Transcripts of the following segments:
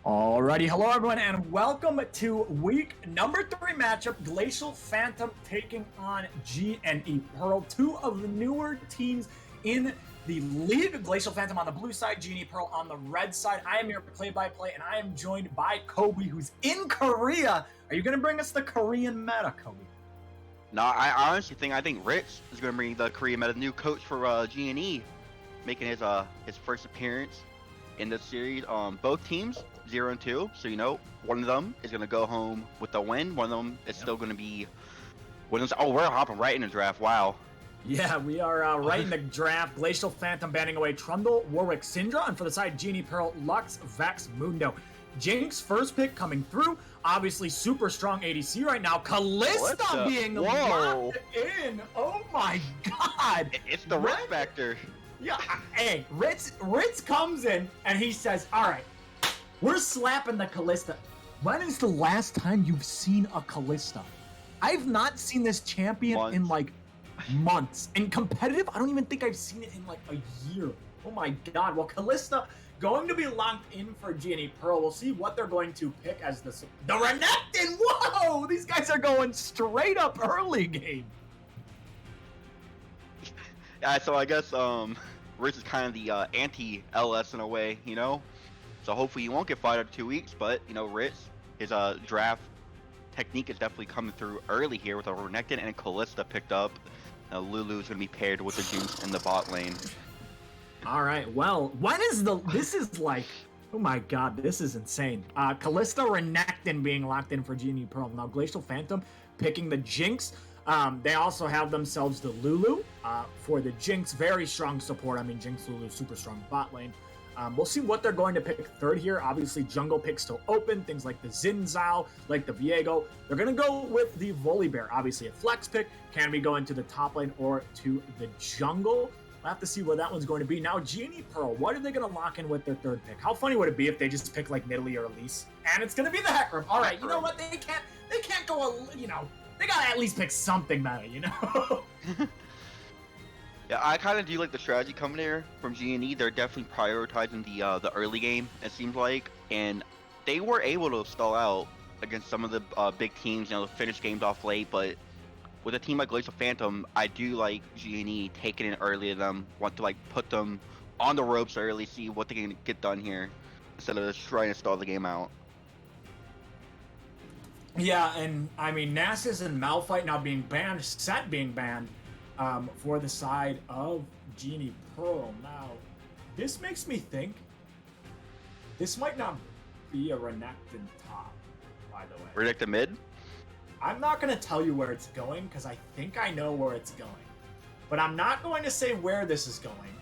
Alrighty, hello everyone, and welcome to week number 3 matchup. Glacial Phantom taking on GNE Pearl, two of the newer teams in the league. Glacial Phantom on the blue side, GNE Pearl on the red side. I am your play-by-play, and I am joined by Kobe, who's in Korea. Are you going to bring us the Korean meta, Kobe? No, I honestly think Rich is going to bring the Korean meta, new coach for GNE, making his first appearance in the series. Both teams 0-2, so one of them is gonna go home with the win. One of them is still gonna be winners. Oh, we're hopping right in the draft. Wow. Yeah, we are right in the draft. Glacial Phantom banning away Trundle, Warwick, Syndra, and for the side, GNE Pearl, Lux, Vex, Mundo. Jinx first pick coming through. Obviously, super strong ADC right now. Kalista being locked in. Oh my god! It's the Ritz factor. Yeah, hey, Ritz comes in and he says, "All right, we're slapping the Kalista." When is the last time you've seen a Kalista? I've not seen this champion in like months. And competitive, I don't even think I've seen it in like a year. Oh my god. Well, Kalista going to be locked in for GNE Pearl. We'll see what they're going to pick as the Renekton. Whoa! These guys are going straight up early game. Yeah, so I guess Rich is kind of the anti-LS in a way, So hopefully he won't get fired after 2 weeks, but Rich, his draft technique is definitely coming through early here with a Renekton and a Kalista picked up. Now Lulu is going to be paired with the Jinx in the bot lane. All right, well, this is like, oh my god, this is insane. Kalista, Renekton being locked in for GNE Pearl. Now Glacial Phantom picking the Jinx. They also have themselves the Lulu for the Jinx. Very strong support. I mean, Jinx, Lulu, super strong bot lane. We'll see what they're going to pick third here. Obviously, jungle picks still open. Things like the Xin Zhao, like the Viego. They're going to go with the Volibear. Obviously, a flex pick. Can we go into the top lane or to the jungle? We'll have to see where that one's going to be. Now, GNE Pearl, what are they going to lock in with their third pick? How funny would it be if they just pick like Nidalee or Elise? And it's going to be the Hecarim. All right, you know what? They can't go, they got to at least pick something meta, Yeah, I kind of do like the strategy coming here from GNE. They're definitely prioritizing the early game, it seems like, and they were able to stall out against some of the big teams, finish games off late. But with a team like Glacial Phantom, I do like GNE taking it early to them, want to put them on the ropes early, see what they can get done here instead of just trying to stall the game out. Yeah, and I mean, Nasus and Malphite now being banned, Set being banned. For the side of GNE Pearl. Now, this makes me think this might not be a Renekton top, by the way. Renekton mid? I'm not going to tell you where it's going because I think I know where it's going. But I'm not going to say where this is going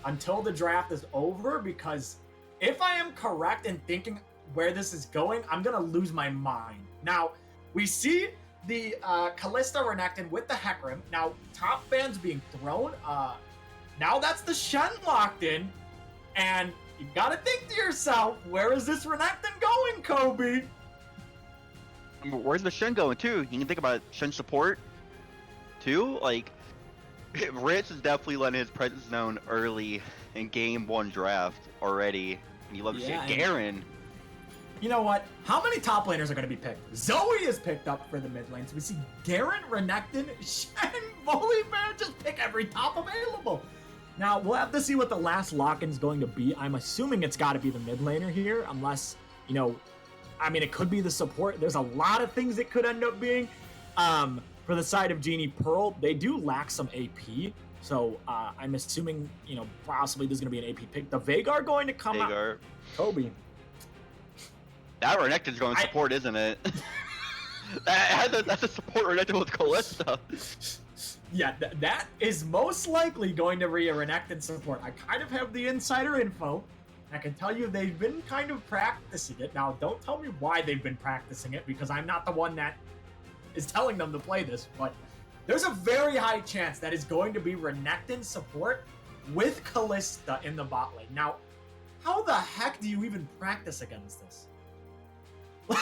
until the draft is over, because if I am correct in thinking where this is going, I'm going to lose my mind. Now, we see the Kalista Renekton with the Hecarim. Now, top bans being thrown. Now that's the Shen locked in. And you gotta think to yourself, where is this Renekton going, Kobe? Where's the Shen going, too? You can think about Shen support, too. Rich is definitely letting his presence known early in Game 1 draft already. And you love to see it. Garen. You know what? How many top laners are going to be picked? Zoe is picked up for the mid lane. So we see Garen, Renekton, Shen, Volibear, just pick every top available. Now, we'll have to see what the last lock-in is going to be. I'm assuming it's got to be the mid laner here, unless, it could be the support. There's a lot of things it could end up being. For the side of GNE Pearl, they do lack some AP. So I'm assuming, possibly there's going to be an AP pick. The Veigar going to come out. Kobe. That Renekton's going support, isn't it? That's a support Renekton with Kalista. Yeah, that is most likely going to be a Renekton support. I kind of have the insider info. I can tell you they've been kind of practicing it. Now, don't tell me why they've been practicing it, because I'm not the one that is telling them to play this, but there's a very high chance that is going to be Renekton support with Kalista in the bot lane. Now, how the heck do you even practice against this? I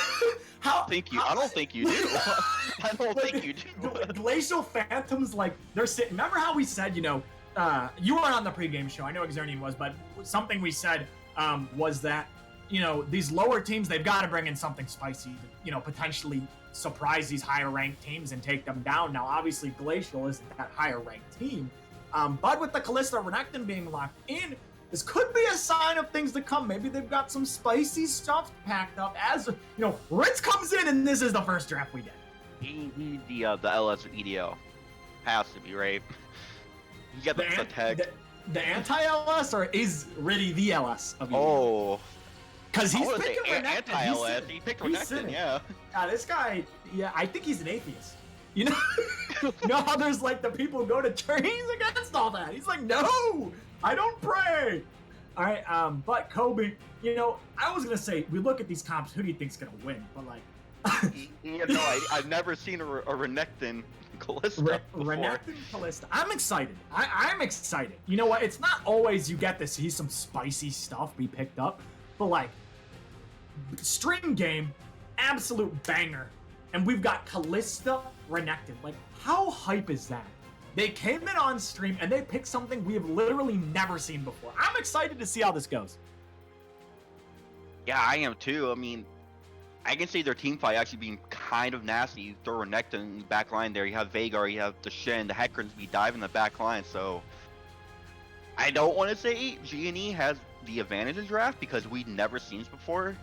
don't think you do. I don't think you do. Glacial Phantoms, they're sitting. Remember how we said, you weren't on the pregame show. I know Xernian was, but something we said was that you know, these lower teams, they've got to bring in something spicy to, you know, potentially surprise these higher ranked teams and take them down. Now, obviously, Glacial isn't that higher ranked team, but with the Callista Renekton being locked in, this could be a sign of things to come. Maybe they've got some spicy stuff packed up. As you know, Ritz comes in, and this is the first draft we get. He's the LS of EDL. Has to be, right? You got the tag. The anti-LS, or is really the LS of EDL? Oh. Because he's picking Renekton. Anti-LS. He picked Renekton, yeah. This guy, yeah, I think he's an atheist. You know, you know how there's like the people who go to church, he's against all that. He's like, no, I don't pray. All right, but Kobe, you know, I was gonna say, we look at these comps, who do you think's gonna win? But like, I've never seen a Renekton Callista before. Renekton Callista. I'm excited. I'm excited. You know what? It's not always you get to see some spicy stuff be picked up, but like, stream game, absolute banger. And we've got Callista Renekton. Like, how hype is that? They came in on stream and they picked something we have literally never seen before. I'm excited to see how this goes. Yeah, I am too. I mean, I can see their team fight actually being kind of nasty. You throw Renekton in the back line there. You have Veigar, you have the Shen, the Hecarim's be diving the back line. So I don't want to say G&E has the advantage in draft because we've never seen this before.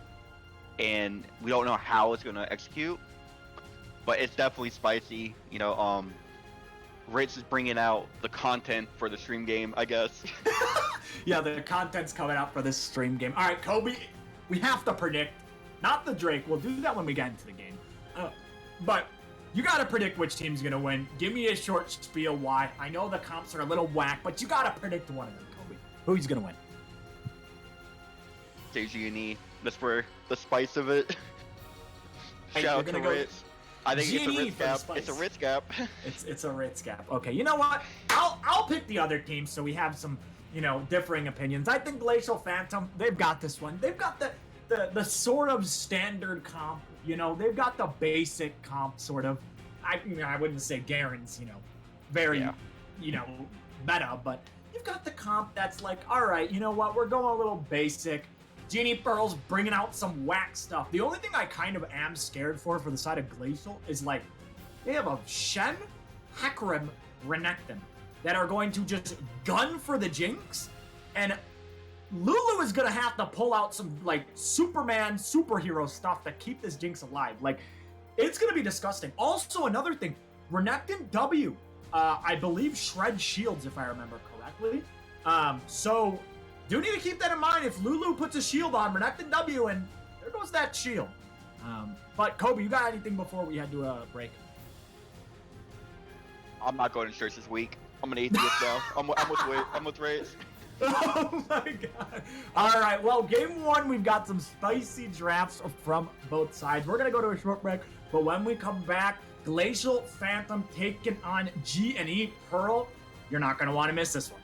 And we don't know how it's going to execute. But it's definitely spicy. You know, Ritz is bringing out the content for the stream game, I guess. Yeah, the content's coming out for this stream game. All right, Kobe, we have to predict. Not the Drake. We'll do that when we get into the game. But you got to predict which team's going to win. Give me a short spiel why. I know the comps are a little whack, but you got to predict one of them, Kobe. Who's going to win? Say G&E. That's where the spice of it. Shout out to Ritz. I think it's a Ritz gap. It's a Ritz gap. It's a Ritz gap. Okay, you know what? I'll pick the other team so we have some, you know, differing opinions. I think Glacial Phantom, they've got this one. They've got the sort of standard comp, you know, they've got the basic comp sort of. I wouldn't say Garen's, you know, very, you know, meta, but you've got the comp that's like, all right, you know what, we're going a little basic. Genie Pearl's bringing out some whack stuff. The only thing I kind of am scared for the side of Glacial is like, they have a Shen, Hecarim, Renekton that are going to just gun for the Jinx, and Lulu is gonna have to pull out some like Superman superhero stuff to keep this Jinx alive. Like, it's gonna be disgusting. Also, another thing, Renekton W, I believe shred shields if I remember correctly. So do need to keep that in mind. If Lulu puts a shield on Renekton W, and there goes that shield. But Kobe, you got anything before we head to a break? I'm not going to church this week. I'm an atheist now. I'm with Ritz. Oh my god. All right, well, game one, we've got some spicy drafts from both sides. We're going to go to a short break, but when we come back, Glacial Phantom taking on G&E Pearl. You're not going to want to miss this one.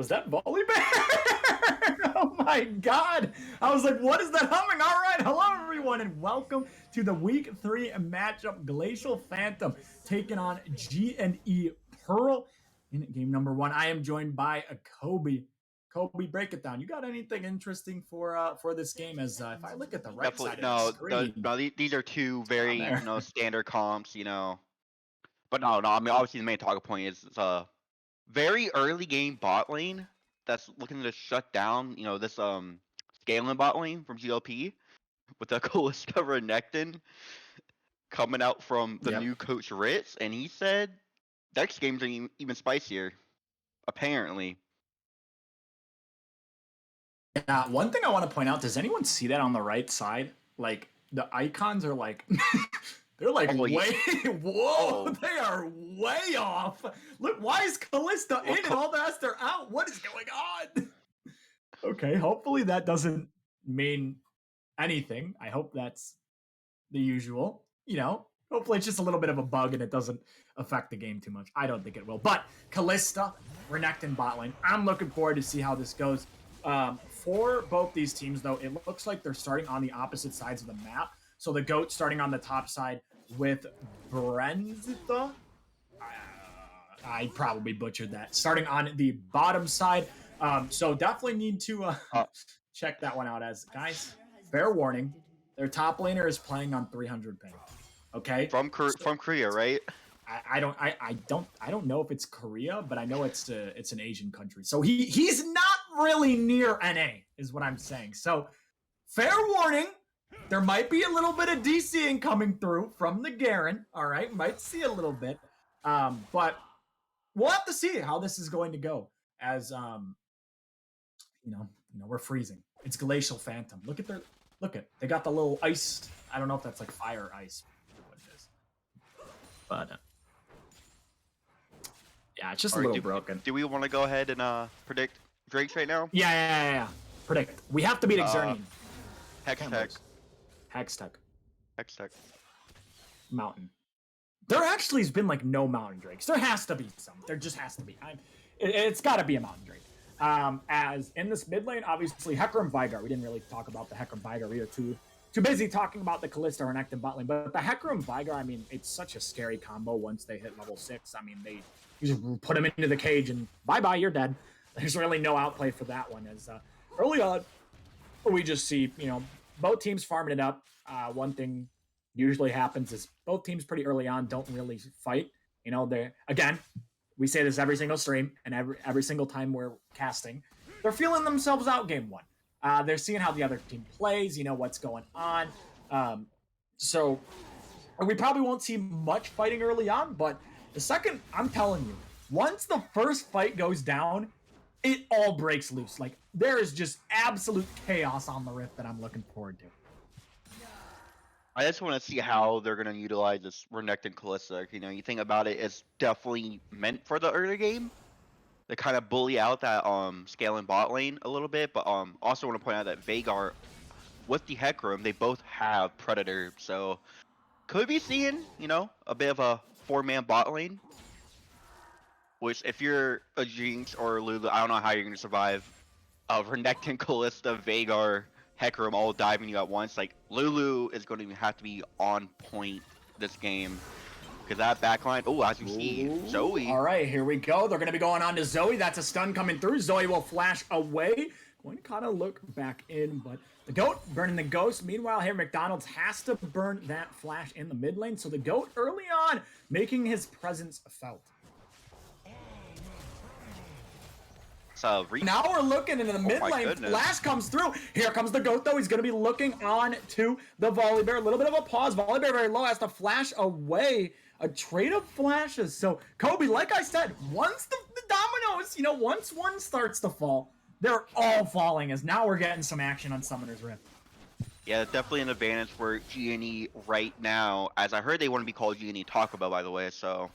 Was that Volley Bear? Oh my god! I was like, what is that humming? All right, hello everyone, and welcome to the Week 3 matchup. Glacial Phantom taking on G&E Pearl in game number 1. I am joined by a Kobe. Kobe, break it down. You got anything interesting for this game? As if I look at the right Definitely side of the screen, no. These are two very there. standard comps. But no. I mean, obviously the main talking point is it's a very early game bot lane that's looking to shut down. This scaling bot lane from GLP with the Callista Renekton coming out from the Yep. new coach Ritz, and he said next game's are even spicier. Apparently. Yeah, one thing I want to point out, does anyone see that on the right side? Like, the icons are like, they're like Oh, yeah. whoa, Oh. they are way off. Look, why is Callista in and all the rest are out? What is going on? Okay, hopefully that doesn't mean anything. I hope that's the usual, hopefully it's just a little bit of a bug and it doesn't affect the game too much. I don't think it will. But Callista, Renekton bot lane. I'm looking forward to see how this goes. For both these teams, though, it looks like they're starting on the opposite sides of the map. So the GOAT starting on the top side with Brenzita. I probably butchered that. Starting on the bottom side. So definitely need to check that one out. As guys, fair warning, their top laner is playing on 300 ping. Okay, From Korea, right? I don't know if it's Korea, but I know it's an Asian country. So he's not really near NA, is what I'm saying. So fair warning, there might be a little bit of DCing coming through from the Garen. All right, might see a little bit, but we'll have to see how this is going to go. As we're freezing. It's Glacial Phantom. Look at they got the little ice. I don't know if that's like fire ice. What it is, but yeah, it's just a little broken. Do we want to go ahead and predict Drake's right now? Yeah. Predict. We have to beat Exernian. Hextech. Mountain. There actually has been like no Mountain Drakes. There has to be some. There just has to be. It's got to be a Mountain Drake. As in this mid lane, obviously Hecarim Vigar. We didn't really talk about the Hecarim Vigar. We were too busy talking about the Callista Renekton bot lane. But the Hecarim Vigar, I mean, it's such a scary combo once they hit level 6. I mean, you just put them into the cage and bye-bye, you're dead. There's really no outplay for that one. As early on, we just see, both teams farming it up. One thing usually happens is both teams pretty early on don't really fight. Again, we say this every single stream and every single time we're casting. They're feeling themselves out game 1. They're seeing how the other team plays, what's going on. So we probably won't see much fighting early on, but the second, I'm telling you, once the first fight goes down, it all breaks loose. Like, there is just absolute chaos on the Rift that I'm looking forward to. I just want to see how they're going to utilize this Renekton Callista. You think about it, it's definitely meant for the early game to kind of bully out that scaling bot lane a little bit. But also want to point out that Veigar, with the Hecarim, they both have Predator. So could be seeing, a bit of a 4-man bot lane. Which, if you're a Jinx or a Lulu, I don't know how you're going to survive. Renekton, Callista, Veigar, Hecarim all diving you at once. Like, Lulu is going to have to be on point this game. Because that backline, as you see, Zoe. All right, here we go. They're going to be going on to Zoe. That's a stun coming through. Zoe will flash away. Going to kind of look back in, but the GOAT burning the Ghost. Meanwhile, here McDonald's has to burn that flash in the mid lane. So the GOAT early on making his presence felt. Now we're looking into the mid lane. Flash comes through. Here comes the GOAT, though. He's going to be looking on to the Volley Bear. A little bit of a pause. Volley Bear very low. Has to flash away. A trade of flashes. So, Kobe, like I said, once the dominoes, once one starts to fall, they're all falling, as now we're getting some action on Summoner's Rift. Yeah, definitely an advantage for G&E right now. As I heard they want to be called G&E Taco Bell, by the way. So,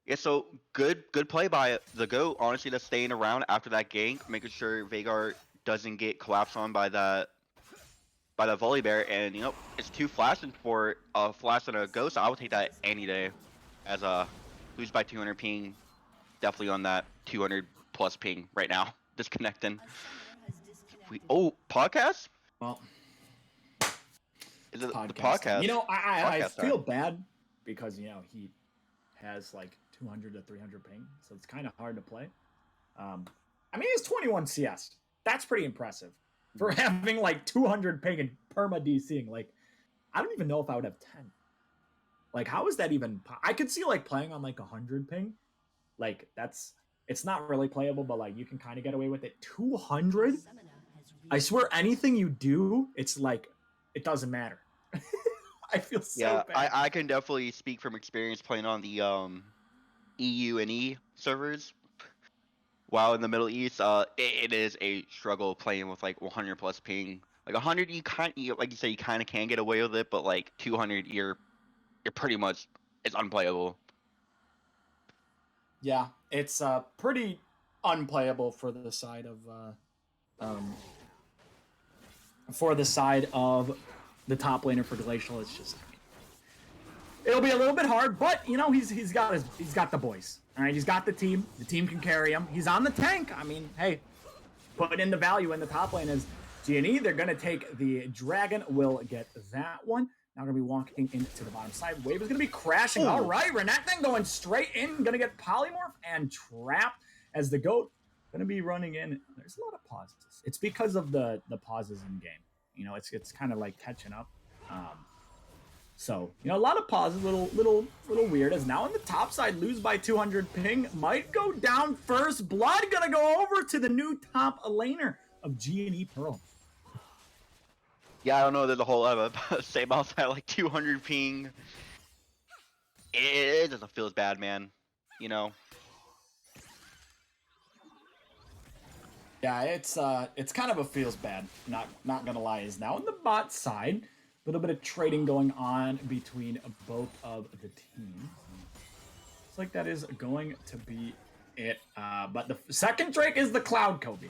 yeah, so good play by the GOAT, honestly, that's staying around after that gank, making sure Veigar doesn't get collapsed on by that Volley Bear, and it's 2 flashes for a flash and a Ghost. I would take that any day as a lose by 200 ping definitely on that 200 plus ping right now. Disconnecting. Podcast? Well, Is it the podcast time. podcast? I Podcast feel time. bad because he has like 200 to 300 ping, so it's kind of hard to play. I mean, he's 21 CS. That's pretty impressive for having like 200 ping and perma DCing. Like, I don't even know if I would have 10. Like, how is that even? I could see like playing on like 100 ping. Like, it's not really playable, but like you can kind of get away with it. 200? I swear, anything you do, it's like it doesn't matter. I feel so bad. I can definitely speak from experience playing on the EU and E servers. While in the Middle East, it is a struggle playing with like 100 plus ping. Like 100, like you say, you kind of can get away with it, but like 200, you're pretty much it's unplayable. Yeah, it's pretty unplayable for the side of the top laner for Glacial. It's just it'll be a little bit hard, but he's got the boys. All right, he's got the team. The team can carry him. He's on the tank. I mean, hey, put in the value in the top lane is G&E. They're gonna take the dragon. Will get that one. Now gonna be walking into the bottom side. Wave is gonna be crashing. All right, Renekton going straight in. Gonna get polymorph and trapped as the goat gonna be running in. There's a lot of pauses. It's because of the pauses in game. It's kind of like catching up. So, a lot of pauses, little weird. As now on the top side, lose by 200 ping, might go down first. Blood gonna go over to the new top laner of G&E Pearl. Yeah, I don't know. There's a whole lot of same outside like 200 ping. It doesn't feel as bad, man. Yeah, it's kind of a feels bad. Not gonna lie. Is now on the bot side. A little bit of trading going on between both of the teams. Looks like that is going to be it. But the second Drake is the Cloud Kobe.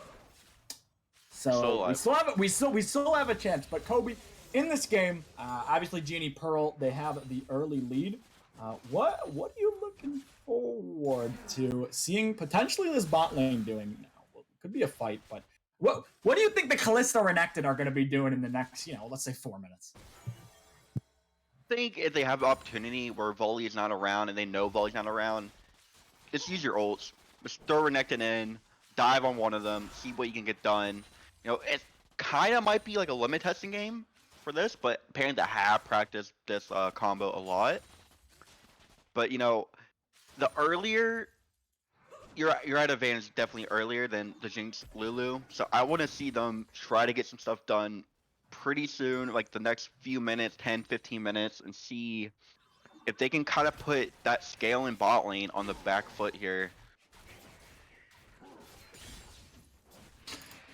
So we still have a chance. But Kobe in this game, obviously G&E Pearl, they have the early lead. What are you looking forward to seeing potentially this bot lane doing now? Well, it could be a fight, but what do you think the Kalista Renekton are going to be doing in the next, let's say 4 minutes? I think if they have the opportunity where Volley is not around and they know Volley's not around, just use your ults. Just throw Renekton in, dive on one of them, see what you can get done. It kind of might be like a limit testing game for this, but apparently they have practiced this combo a lot. But the earlier you're at advantage definitely earlier than the Jinx Lulu. So I want to see them try to get some stuff done pretty soon, like the next few minutes, 10, 15 minutes, and see if they can kind of put that scale in bot lane on the back foot here.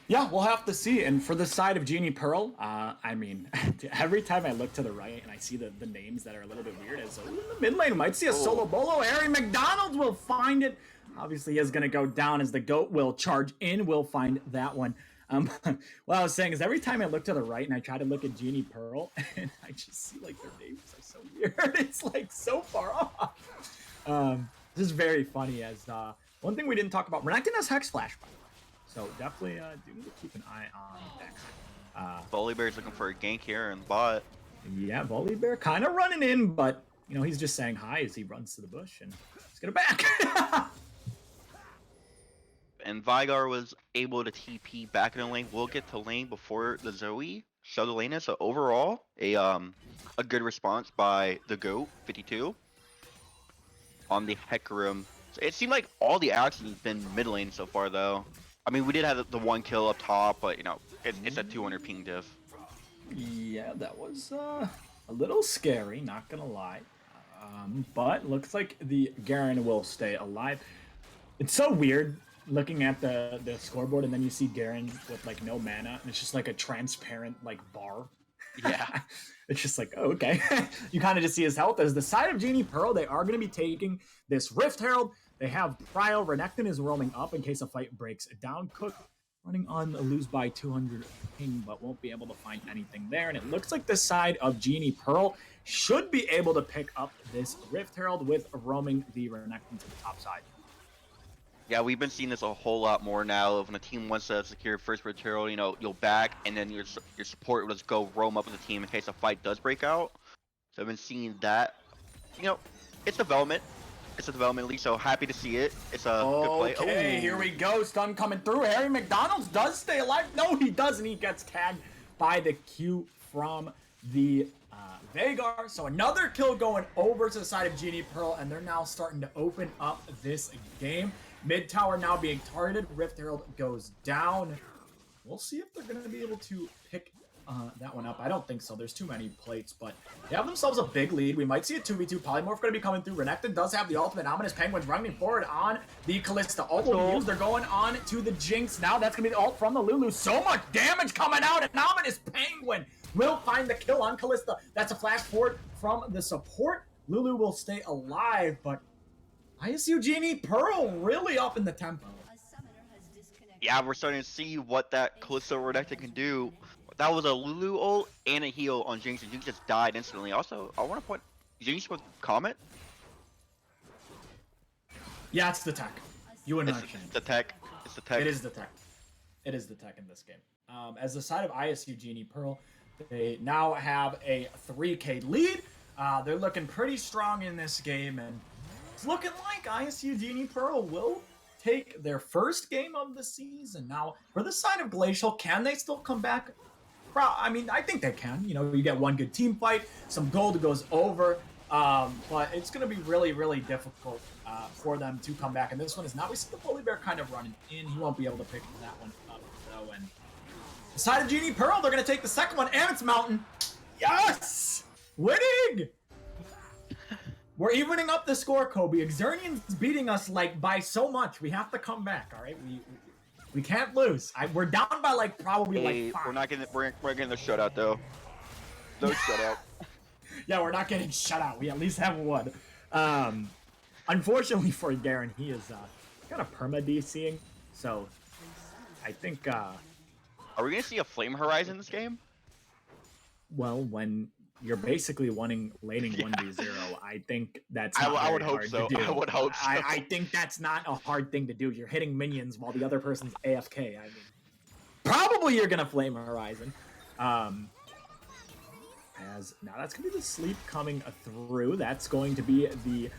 Yeah, we'll have to see. And for the side of G&E Pearl, I mean, every time I look to the right and I see the names that are a little bit weird, as in the mid lane, might see a solo bolo. Harry McDonald will find it. Obviously, he is going to go down as the GOAT will charge in. We'll find that one. What I was saying is every time I look to the right and I try to look at G&E Pearl, and I just see like their names are so weird. It's like so far off. This is very funny. As one thing we didn't talk about, Renekton has Hex Flash, by the way. So definitely do need to keep an eye on Dex. Volibear's looking for a gank here in the bot. Yeah, Volibear kind of running in, but he's just saying hi as he runs to the bush and he's gonna back. And Vigar was able to TP back in the lane. We'll get to lane before the Zoe show the lane is. So overall, a good response by the GOAT 52 on the Hecarim. So it seemed like all the action has been mid lane so far, though. I mean, we did have the one kill up top, but it's a 200 ping diff. Yeah, that was a little scary, not gonna lie. But looks like the Garen will stay alive. It's so weird looking at the scoreboard, and then you see Garen with like no mana, and it's just like a transparent like bar. Yeah. It's just like, oh, okay. You kind of just see his health. As the side of G&E Pearl, they are going to be taking this Rift Herald. They have Prio. Renekton is roaming up in case a fight breaks down. Cook running on a lose by 200 ping, but won't be able to find anything there. And it looks like the side of G&E Pearl should be able to pick up this Rift Herald with roaming the Renekton to the top side. Yeah, we've been seeing this a whole lot more now. When a team wants to secure first material, you'll back, and then your support will just go roam up with the team in case a fight does break out. So I've been seeing that. You know, it's development. It's a development league, so happy to see it. It's a good play. Okay, here we go. Stun coming through. Harry McDonald's does stay alive. No, he doesn't. He gets tagged by the Q from the Vagar. So another kill going over to the side of Genie Pearl, and they're now starting to open up this game. Mid tower now being targeted. Rift Herald goes down. We'll see if they're going to be able to pick that one up. I don't think so. There's too many plates, but they have themselves a big lead. We might see a 2v2. Polymorph going to be coming through. Renekton does have the ultimate. Ominous Penguins running forward on the Kalista. Ult will be used. They're going on to the Jinx. Now that's going to be the ult from the Lulu. So much damage coming out, and Ominous Penguin will find the kill on Kalista. That's a flash forward from the support. Lulu will stay alive, but ISU Genie Pearl really up in the tempo. Yeah, we're starting to see what that Callisto Renekton can do. That was a Lulu ult and a heal on Jinx, and Jinx just died instantly. Also, I want to point Jinx with Comet. Yeah, it's the tech. You wouldn't It's the tech. It's the tech. It is the tech. It is the tech in this game. As the side of ISU Genie Pearl, they now have a 3K lead. They're looking pretty strong in this game, and it's looking like ISU Genie Pearl will take their first game of the season. Now, for the side of Glacial, can they still come back? I mean, I think they can. You know, you get one good team fight, some gold goes over, but it's going to be really, really difficult for them to come back. And this one is now, we see the Bully Bear kind of running in. He won't be able to pick that one up, though. And the side of Genie Pearl, they're going to take the second one, and it's Mountain. Yes! Winning! We're evening up the score, Kobe. Xernean's beating us, like, by so much. We have to come back, all right? We can't lose. We're down by, like, probably, like, 5. We're not getting we're getting the shutout, though. No shutout. Yeah, we're not getting shut out. We at least have one. Unfortunately for Garen, he is kind of perma-DCing, so I think... Are we going to see a Flame Horizon this game? Well, when you're basically laning 1v0, I think that's not I would very hope hard so. to do. I would hope so. I think that's not a hard thing to do. You're hitting minions while the other person's AFK. I mean, probably you're gonna Flame Horizon. As now that's gonna be the sleep coming through. That's going to be the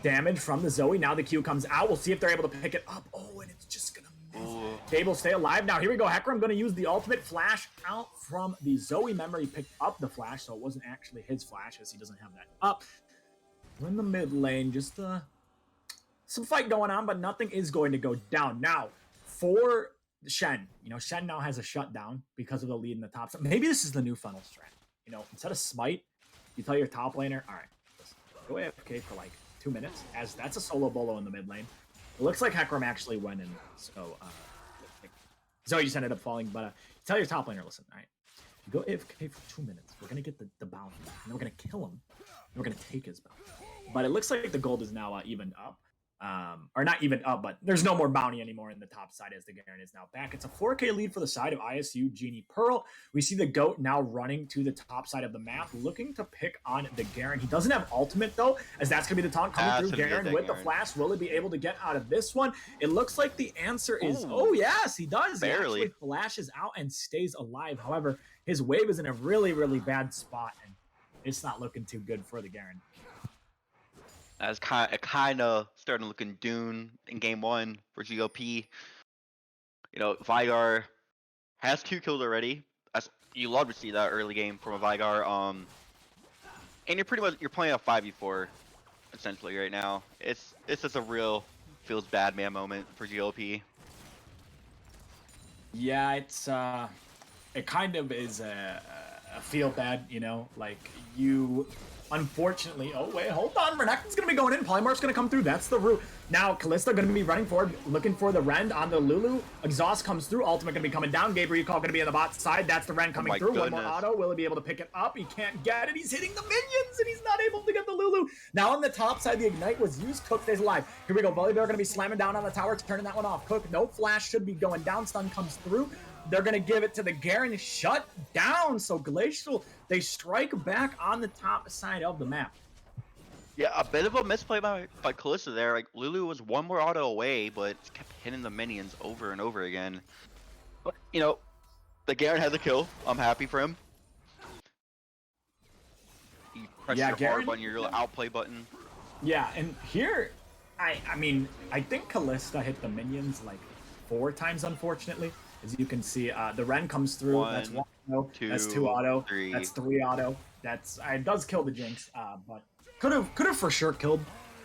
damage from the Zoe. Now the Q comes out. We'll see if they're able to pick it up. Oh, and it's just gonna miss. Cable stay alive. Now here we go. Hecarim going to use the ultimate flash out from the Zoe member. He picked up the flash, so it wasn't actually his flash as he doesn't have that up. We're in the mid lane. Just some fight going on, but nothing is going to go down. Now, for Shen, you know, Shen now has a shutdown because of the lead in the top. So maybe this is the new funnel strat. You know, instead of smite, you tell your top laner, all right, go AFK for like 2 minutes, as that's a solo bolo in the mid lane. It looks like Hecarim actually went in, so Zoe just ended up falling, but tell your top laner, listen, all right, you go AFK for 2 minutes, we're going to get the bounty, and then we're going to kill him, and we're going to take his bounty. But it looks like the gold is now evened up. Or not even up, but there's no more bounty anymore in the top side as the Garen is now back. It's a 4K lead for the side of ISU Genie Pearl. We see the GOAT now running to the top side of the map, looking to pick on the Garen. He doesn't have ultimate, though, as that's going to be the taunt coming through. Garen with the flash. Will he be able to get out of this one? It looks like the answer is, oh, yes, he does. Barely. He actually flashes out and stays alive. However, his wave is in a really, really bad spot, and it's not looking too good for the Garen. As kind of starting looking Dune in game 1 for GOP. You know, Vigar has 2 kills already. You love to see that early game from a Vigar. And you're playing a 5v4 essentially right now. It's just a real feels bad man moment for GOP. Yeah, it's it kind of is a feel bad, you know, like you. Unfortunately, oh wait, hold on. Renekton's gonna be going in. Polymorph's gonna come through. That's the route. Now, Kalista gonna be running forward, looking for the Rend on the Lulu. Exhaust comes through. Ultimate gonna be coming down. Gabriel Call gonna be on the bot side. That's the Rend coming through. Goodness. One more auto. Will he be able to pick it up? He can't get it. He's hitting the minions, and he's not able to get the Lulu. Now on the top side, the Ignite was used. Cook stays alive. Here we go. Bully Bear gonna be slamming down on the tower, turning that one off. Cook, no flash, should be going down. Stun comes through. They're going to give it to the Garen. Shut down. So Glacial, they strike back on the top side of the map. Yeah, a bit of a misplay by Kalista there. Like Lulu was one more auto away, but kept hitting the minions over and over again. But the Garen has a kill. I'm happy for him. You press Yeah, your R Garen. button, your little outplay button. Yeah, and here, I mean, I think Callista hit the minions like 4 times, unfortunately. As you can see, the Ren comes through. That's 1 auto. That's 2 2, auto. 3. That's 3 auto. That's it does kill the Jinx, but could have for sure killed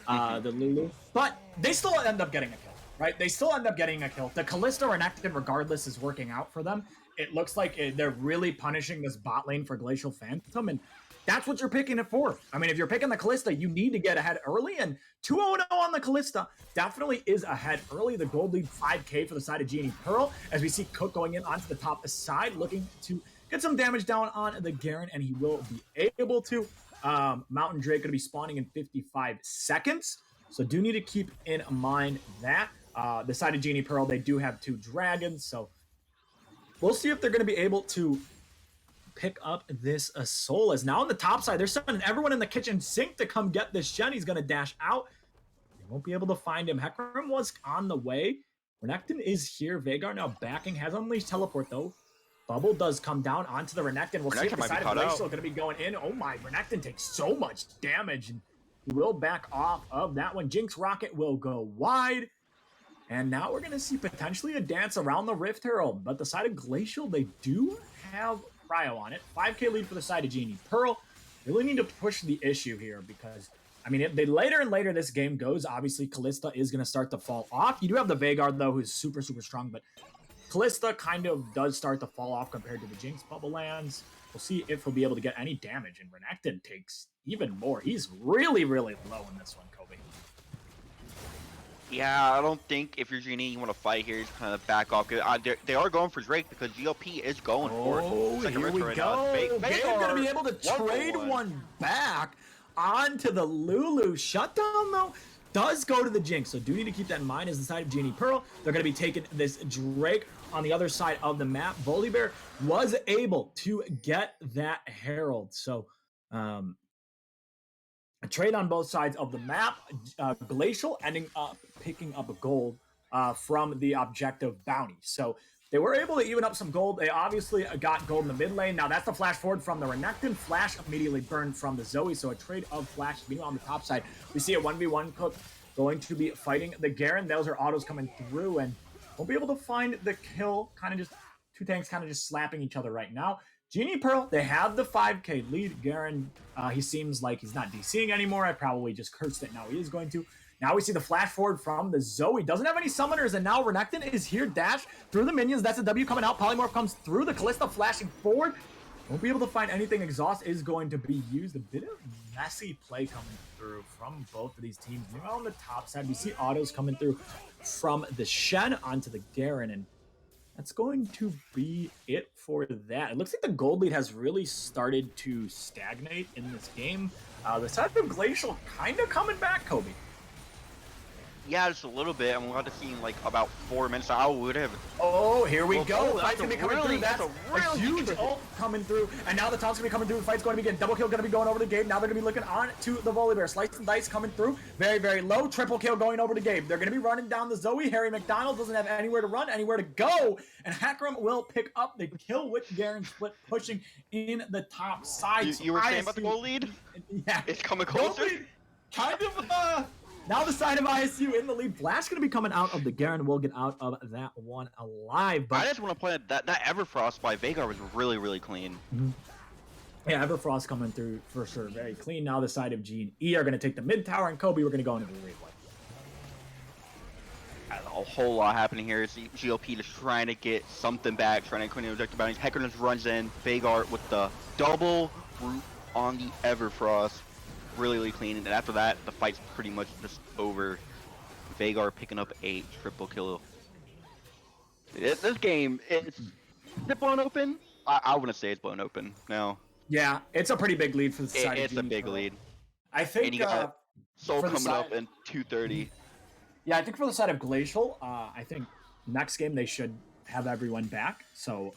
the Lulu. But they still end up getting a kill, right? They still end up getting a kill. The Callista Renekton, regardless, is working out for them. It looks like they're really punishing this bot lane for Glacial Phantom, and that's what you're picking it for. I mean, if you're picking the Callista, you need to get ahead early, and 2-0 on the Callista definitely is ahead early. The gold lead 5k for the side of Genie Pearl, as we see Cook going in onto the top side, looking to get some damage down on the Garen, and he will be able to. Mountain Drake going to be spawning in 55 seconds, so do need to keep in mind that. The side of Genie Pearl, they do have 2 dragons, so we'll see if they're going to be able to pick up this soul. As now on the top side, they're sending everyone in the kitchen sink to come get this Shen. He's going to dash out. They won't be able to find him. Hecarim was on the way. Renekton is here. Veigar now backing. Has unleashed teleport, though. Bubble does come down onto the Renekton. We'll see if the side of Glacial going to be going in. Oh my, Renekton takes so much damage, and he will back off of that one. Jinx Rocket will go wide. And now we're going to see potentially a dance around the Rift Herald. But the side of Glacial, they do have Cryo on it. 5k lead for the side of Genie Pearl. Really need to push the issue here because, I mean, the later and later this game goes, obviously Kalista is going to start to fall off. You do have the Veigar, though, who's super, super strong, but Kalista kind of does start to fall off compared to the Jinx bubble lands. We'll see if he'll be able to get any damage, and Renekton takes even more. He's really, really low in this one, Kobe. Yeah, I don't think if you're Genie, you want to fight here. Just kind of back off. They are going for Drake because GOP is going for it. Oh, here we go. Gabe's going to be able to trade 1-for-1. one back onto the Lulu. Shutdown, though, does go to the Jinx. So do need to keep that in mind as the side of Genie Pearl. They're going to be taking this Drake on the other side of the map. Volibear was able to get that Herald. So, a trade on both sides of the map. Glacial ending up picking up a gold from the objective bounty. So they were able to even up some gold. They obviously got gold in the mid lane. Now that's the flash forward from the Renekton. Flash immediately burned from the Zoe. So a trade of flash. Meanwhile, on the top side, we see a 1v1 Cook going to be fighting the Garen. Those are autos coming through and won't be able to find the kill. Kind of just 2 tanks kind of just slapping each other right now. Genie Pearl, they have the 5k lead. Garen, he seems like he's not DCing anymore. I probably just cursed it. Now he is going to. Now we see the flash forward from the Zoe. Doesn't have any summoners, and now Renekton is here. Dash through the minions. That's a W coming out. Polymorph comes through. The Kalista flashing forward. Won't be able to find anything. Exhaust is going to be used. A bit of messy play coming through from both of these teams. Meanwhile, on the top side, we see autos coming through from the Shen onto the Garen, and that's going to be it for that. It looks like the gold lead has really started to stagnate in this game. The side of Glacial kind of coming back, Kobe. Yeah, just a little bit. I'm glad to see in like about 4 minutes. I would have. Oh, here we go. That's Fight's going to be coming through. That's a huge ult coming through. And now the taunts going to be coming through. The fight's going to be getting double kill, going to be going over to Gabe. Now they're going to be looking on to the Volibear. Slice and dice coming through. Very, very low. Triple kill going over to Gabe. They're going to be running down the Zoe. Harry McDonald doesn't have anywhere to run, anywhere to go. And Hecarim will pick up the kill with Garen Split pushing in the top side. You were saying about the gold lead? Yeah. It's coming closer? Kind of, now the side of ISU in the lead. Flash going to be coming out of the Garen. Will get out of that one alive. But I just want to point out that Everfrost by Veigar was really, really clean. Mm-hmm. Yeah, Everfrost coming through for sure. Very clean. Now the side of G and E are going to take the mid tower, and Kobe, we're going to go into the replay. A whole lot happening here. See GOP just trying to get something back, trying to clean objective bounties. Hecarim just runs in. Veigar with the double root on the Everfrost. Really, really clean. And after that, the fight's pretty much just over. Veigar picking up a triple kill. This game, is it blown open? I wouldn't say it's blown open. No. Yeah, it's a pretty big lead for the side It's of a big lead. I think And you got Soul coming side, up in 2:30. Yeah, I think for the side of Glacial, I think next game they should have everyone back. So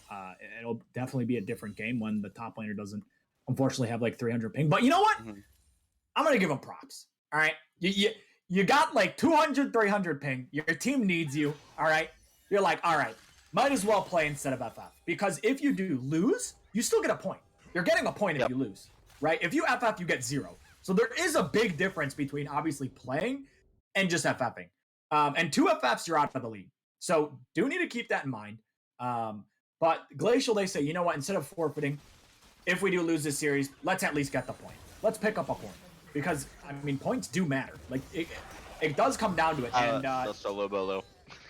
it'll definitely be a different game when the top laner doesn't, unfortunately, have like 300 ping. But you know what? Mm-hmm. I'm gonna give him props. All right, you got like 200, 300 ping. Your team needs you. All right, you're like, all right, might as well play instead of FF because if you do lose, you still get a point. You're getting a point if Yep. you lose, right? If you FF, you get 0. So there is a big difference between obviously playing and just FFing. And 2 FFs, you're out of the league. So do need to keep that in mind. But Glacial, they say, you know what? Instead of forfeiting, if we do lose this series, let's at least get the point. Let's pick up a point because I mean points do matter. Like it does come down to it. And solo bolo.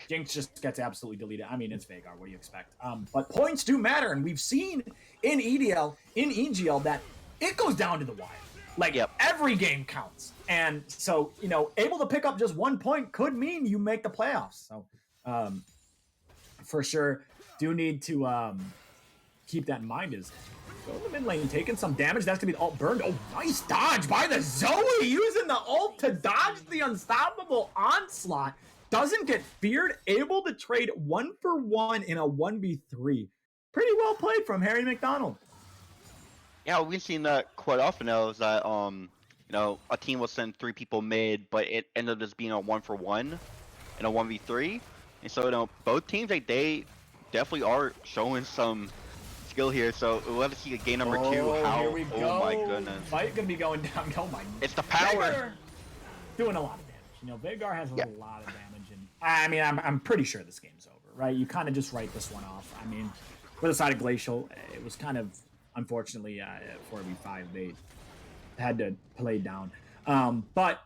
Jinx just gets absolutely deleted. I mean, it's Vagar. What do you expect? But points do matter, and we've seen in EDL, in EGL, that it goes down to the wire. Like every game counts, and so able to pick up just 1 point could mean you make the playoffs. So, for sure, do need to keep that in mind. Is go in the mid lane, taking some damage. That's gonna be the ult burned. Oh, nice dodge by the Zoe, using the ult to dodge the unstoppable onslaught. Doesn't get feared, able to trade 1-for-1 in a 1v3. Pretty well played from Harry McDonald. Yeah, we've seen that quite often now. Is that a team will send 3 people mid, but it ended up just being a 1-for-1 in a 1v3. And so both teams they definitely are showing some skill here. So we'll have to see game number 2. Here we go. Oh my goodness! Fight gonna be going down. Oh my! It's the power. Vagar doing a lot of damage. Vagar has a lot of damage, and I mean, I'm pretty sure this game's over, right? You kind of just write this one off. I mean, for the side of Glacial, it was kind of unfortunately at 4v5 they had to play down. But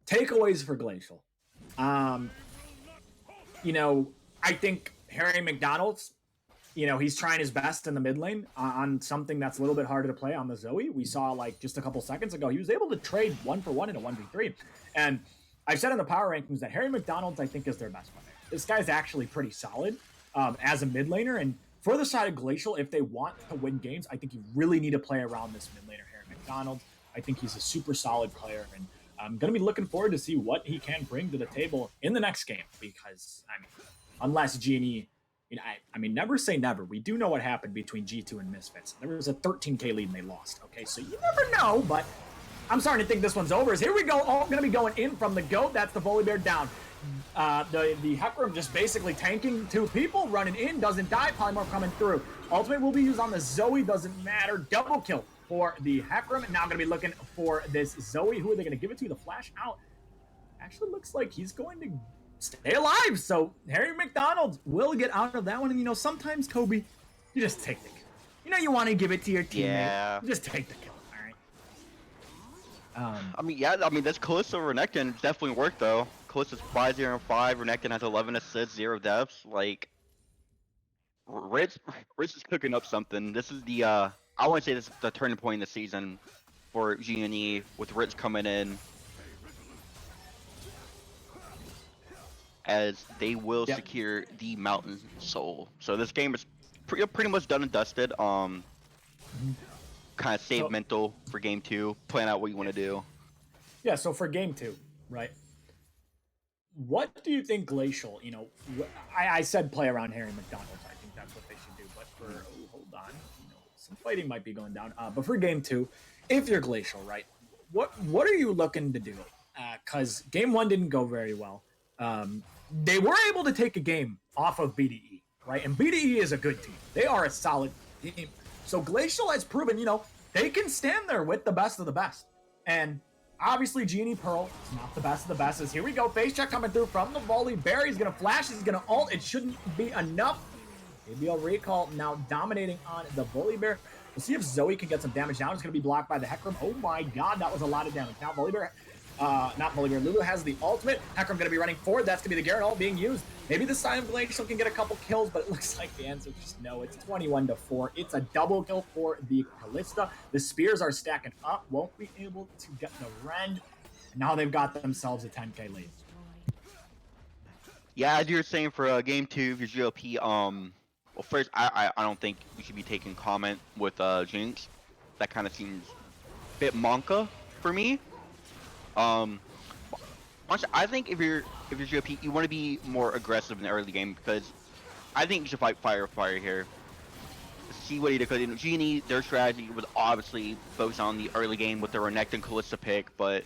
takeaways for Glacial. I think Harry McDonald's, he's trying his best in the mid lane on something that's a little bit harder to play on the Zoe. We saw like just a couple seconds ago, he was able to trade 1-for-1 in a 1v3. And I've said in the power rankings that Harry McDonald's, I think, is their best player. This guy's actually pretty solid as a mid laner. And for the side of Glacial, if they want to win games, I think you really need to play around this mid laner, Harry McDonald. I think he's a super solid player. And I'm going to be looking forward to see what he can bring to the table in the next game. Because, I mean, unless G&E, I mean, never say never. We do know what happened between G2 and Misfits. There was a 13k lead and they lost. Okay, so you never know, but I'm starting to think this one's over. Here we go. All going to be going in from the GOAT. That's the Volibear down. The Hecarim just basically tanking 2 people, running in, doesn't die. Polymorph coming through. Ultimate will be used on the Zoe, doesn't matter. Double kill for the Hecarim. Now going to be looking for this Zoe. Who are they going to give it to? The flash out. Actually looks like he's going to stay alive. So Harry McDonald will get out of that one. And sometimes, Kobe, you just take the kill. You want to give it to your teammate. Yeah. You just take the kill. I mean, that's Kalista Renekton. Definitely worked, though. Kalista's 5-0-5. Renekton has 11 assists, 0 deaths. Like, Ritz is cooking up something. This is the, I want to say this is the turning point in the season for G&E with Ritz coming in. As they will secure the Mountain Soul. So this game is pretty much done and dusted. Kind of save mental for game 2, plan out what you want to do. Yeah, so for game 2, right? What do you think Glacial, I said play around Harry McDonald. I think that's what they should do. But for, hold on, some fighting might be going down. But for game 2, if you're Glacial, right, what are you looking to do? Because game 1 didn't go very well. They were able to take a game off of BDE, right? And BDE is a good team. They are a solid team. So Glacial has proven, they can stand there with the best of the best. And obviously, Genie Pearl is not the best of the best. As here we go, face check coming through from the volley. Barry's going to flash. He's going to ult. It shouldn't be enough. Maybe a recall now dominating on the Volibear. We'll see if Zoe can get some damage down. It's going to be blocked by the Hecarim. Oh my god, that was a lot of damage. Now Volibear, not Volibear, Lulu has the ultimate. Hecarim going to be running forward. That's going to be the Garen ult being used. Maybe this time Glacial can get a couple kills, but it looks like the answer is no. It's 21-4. It's a double kill for the Kalista. The spears are stacking up. Won't be able to get the rend. Now they've got themselves a 10k lead. Yeah, as you were saying for game 2 of your GOP, well, first, I don't think we should be taking comment with Jinx. That kind of seems a bit Monka for me. I think if you're GOP, you want to be more aggressive in the early game because I think you should fight fire here. see what he did, because Genie, their strategy was obviously focused on the early game with the Renekton and Kalista pick, but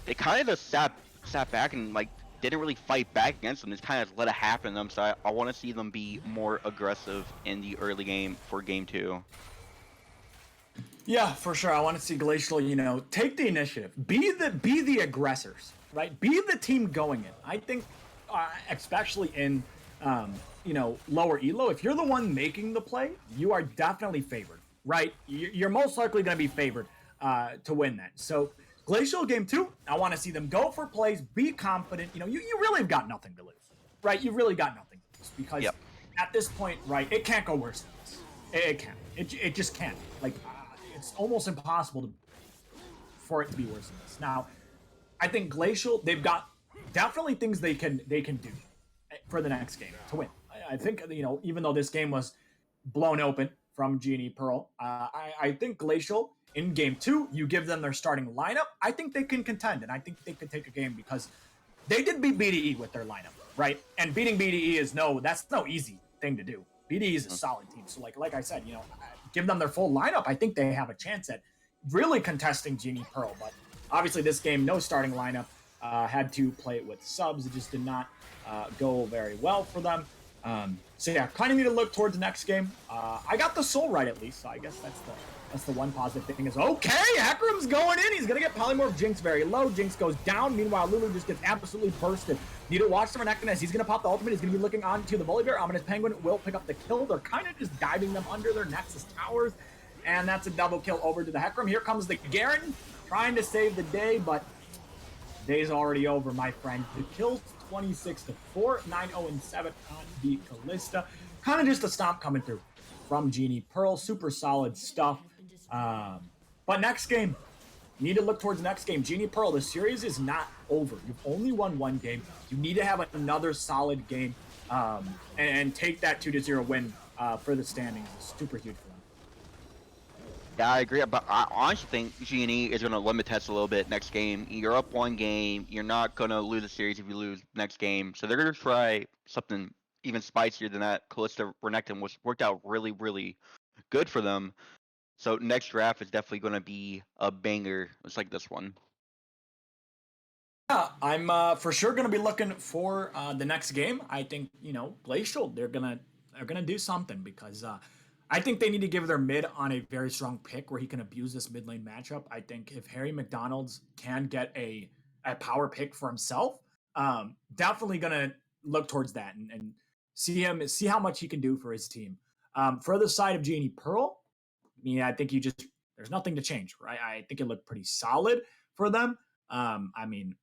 they kind of just sat back and like didn't really fight back against them. Just kind of let it happen to them. So I want to see them be more aggressive in the early game for game 2. Yeah, for sure. I want to see Glacial, take the initiative, be the aggressors, right? Be the team going in. I think, especially in, lower elo, if you're the one making the play, you are definitely favored, right? You're most likely going to be favored to win that. So Glacial game 2, I want to see them go for plays, be confident. You really have got nothing to lose, right? You've really got nothing to lose because at this point, right, it can't go worse than this. It can't. It just can't. Like, it's almost impossible for it to be worse than this. Now, I think Glacial, they've got definitely things they can do for the next game to win. I think, even though this game was blown open from Genie Pearl, I think Glacial in game 2, you give them their starting lineup, I think they can contend, and I think they could take a game because they did beat BDE with their lineup, right? And beating BDE that's no easy thing to do. BDE is a solid team. So like I said, give them their full lineup. I think they have a chance at really contesting Genie Pearl. But obviously this game, no starting lineup. Had to play it with subs. It just did not go very well for them. So yeah, kind of need to look towards the next game. I got the soul right at least, so I guess that's the one positive thing is, okay, Hecarim's going in. He's going to get Polymorph. Jinx very low. Jinx goes down. Meanwhile, Lulu just gets absolutely bursted. Need to watch the Renekton as he's going to pop the ultimate. He's going to be looking onto the Volibear. Ominous Penguin will pick up the kill. They're kind of just diving them under their Nexus towers. And that's a double kill over to the Hecarim. Here comes the Garen trying to save the day, but day's already over, my friend. The kill's 26-4, 9-0-7 on the Kalista. Kind of just a stomp coming through from Genie Pearl. Super solid stuff. But next game, need to look towards next game. Genie Pearl, the series is not over. You've only won one game. You need to have another solid game and take that 2-0 win for the standings. It's super huge for them. Yeah, I agree, but I honestly think Genie is going to limit test a little bit next game. You're up one game. You're not going to lose a series if you lose next game. So they're going to try something even spicier than that. Kalista Renekton worked out really, really good for them. So next draft is definitely going to be a banger, just like this one. Yeah, I'm for sure going to be looking for the next game. I think, Glacial, they're gonna do something because I think they need to give their mid on a very strong pick where he can abuse this mid lane matchup. I think if Harry McDonald's can get a power pick for himself, definitely going to look towards that and see how much he can do for his team. For the side of Genie Pearl, I mean, I think there's nothing to change, right? I think it looked pretty solid for them. I mean,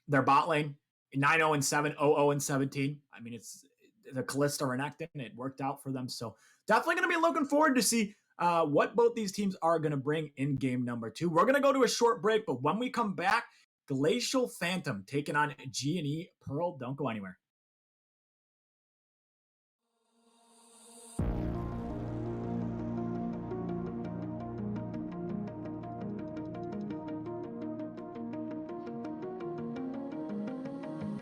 their bot lane, 9-0-7, 0-0-17. I mean, it's the Kalista Renekton. It worked out for them. So definitely going to be looking forward to see what both these teams are going to bring in game number 2. We're going to go to a short break, but when we come back, Glacial Phantom taking on Genie Pearl. Don't go anywhere.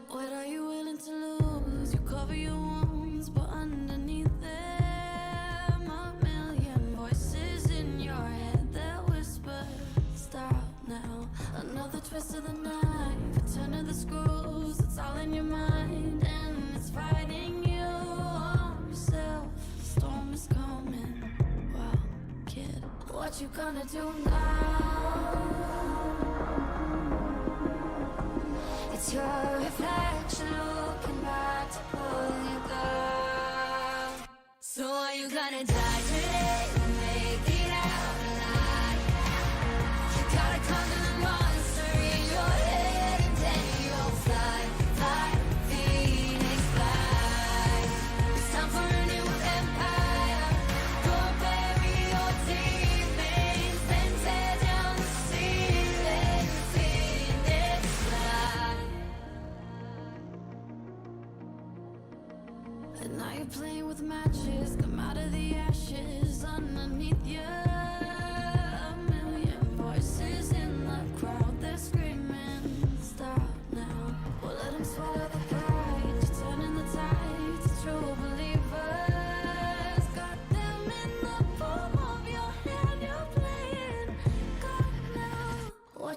What are you willing to lose? You cover your wounds, but underneath them a million voices in your head that whisper, stop now. Another twist of the knife, turn of the screws, it's all in your mind, and it's fighting you on yourself. The storm is coming. Wow, kid, what you gonna do now? It's your reflection looking back to pull you down. So are you gonna die today or make it out alive? You gotta conquer the monster in your head and then you'll fly, fly, Phoenix fly. It's time for a new empire. Go bury your demons, then tear down the ceiling, Phoenix fly. And now you're playing with matches, come out of the ashes.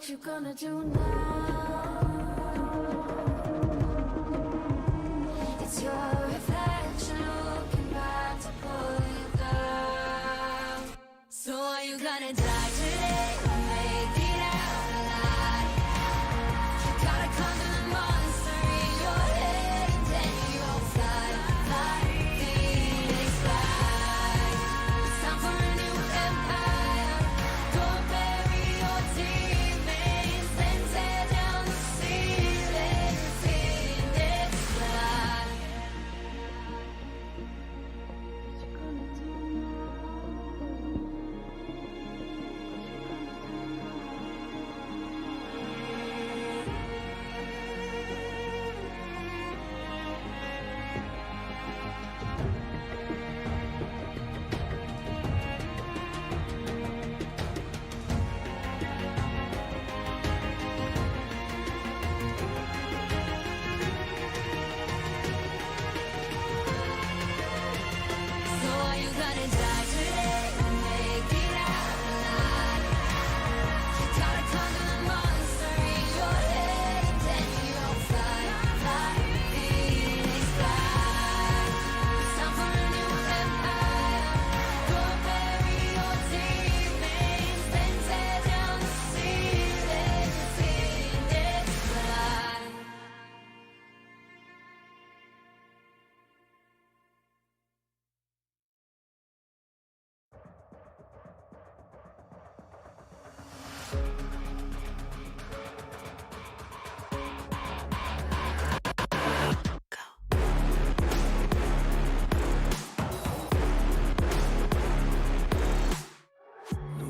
you gonna do now? It's your reflection looking back to pull you down. So are you gonna die today or make it out alive? You gotta conquer the monster in your head and then you'll fly, fly, Phoenix fly. It's time for a new empire. Go bury your demons, then tear down the ceiling. Phoenix fly. What you gonna do So are you gonna die today or make it out alive? You gotta conquer the monster in your head and then you'll fly, fly, Phoenix fly. It's time for a new empire. Go bury your demons, then tear down the ceiling. Phoenix fly.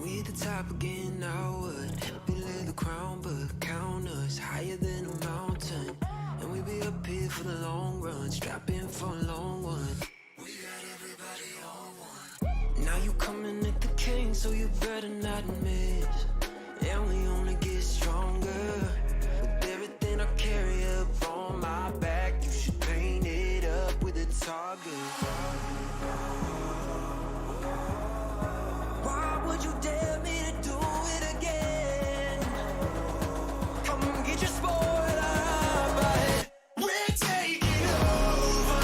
We at the top again, now what? We lay the crown, but count us higher than a mountain. And we be up here for the long run, strap in for a long one. We got everybody on one. Now you coming at the king, so you better not miss. And we only get stronger with everything I carry up on my back. You should paint it up with a target. Why would you dare me to do it again? Come get your spoiler, but we're taking over.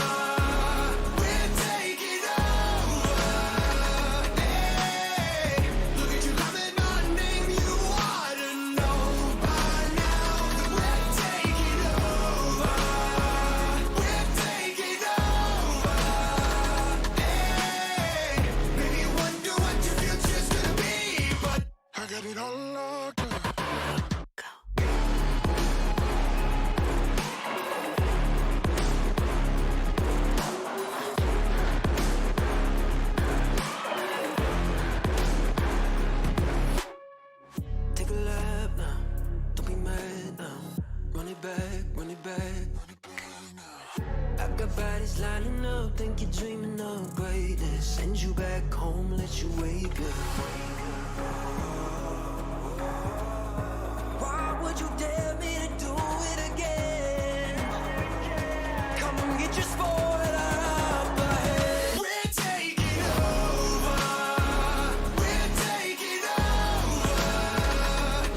We're taking over. Hey, look at you loving my name. You ought to know by now that we're taking over. We're taking over. Hey, maybe you wonder what your future's gonna be, but I got it all locked up. Take a lap now, don't be mad now. Run it back, run it back, run it back now. I got bodies lining up, think you're dreaming of greatness. Send you back home, let you wake up. Why would you dare me to do it again? Come and get your spoiler up ahead. We're taking over. We're taking over.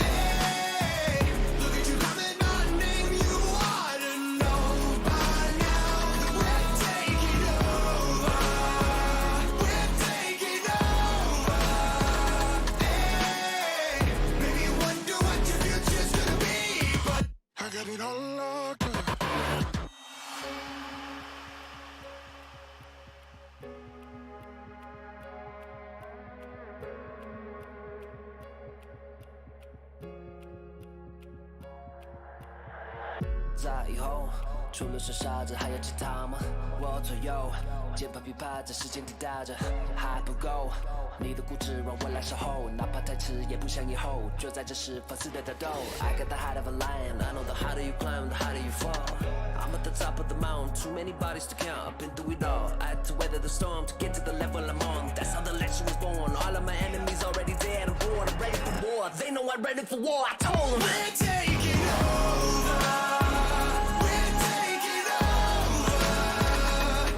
Hey, look at you loving my name. You ought to know by now that we're taking over. We're taking over. Hey, maybe you wonder what your future's gonna be, but I got it all locked up. It's 在以后，除了是傻子，还有其他吗？我左右，键盘琵琶在时间滴答着，还不够。你的固执让我来守候，哪怕太迟也不想以后。就在这时放肆的挑逗。I got the heart of a lion, I know the harder you climb, the harder you fall. I'm at the top of the mountain, too many bodies to count. I've been through it all. I had to weather the storm to get to the level I'm on. That's how the legend was born. All of my enemies already dead. I'm born, I'm ready for war. They know I'm ready for war. I told them we're taking over. We're taking over.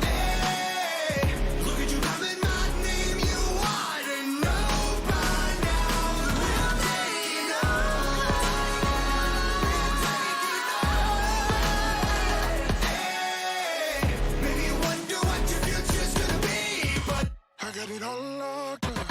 Hey, look at you calling my name. You ought to know by now. We're taking over. got it all locked up.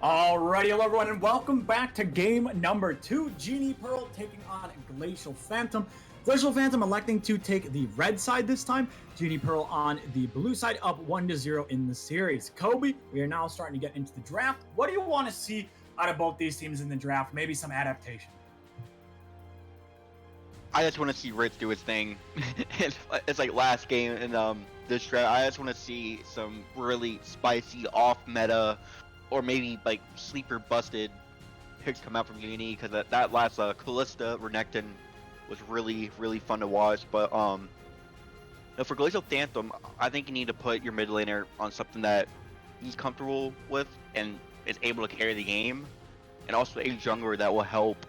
Alrighty, hello everyone, and welcome back to game number 2. Genie Pearl taking on Glacial Phantom. Glacial Phantom electing to take the red side this time. Genie Pearl on the blue side, up 1-0 in the series. Kobe, we are now starting to get into the draft. What do you want to see out of both these teams in the draft? Maybe some adaptation. I just want to see Ritz do his thing. It's like last game in this draft. I just want to see some really spicy off-meta or maybe like sleeper busted picks come out from Uni, because that last Callista Renekton was really fun to watch. But for Glacial Phantom, I think you need to put your mid laner on something that he's comfortable with and is able to carry the game, and also a jungler that will help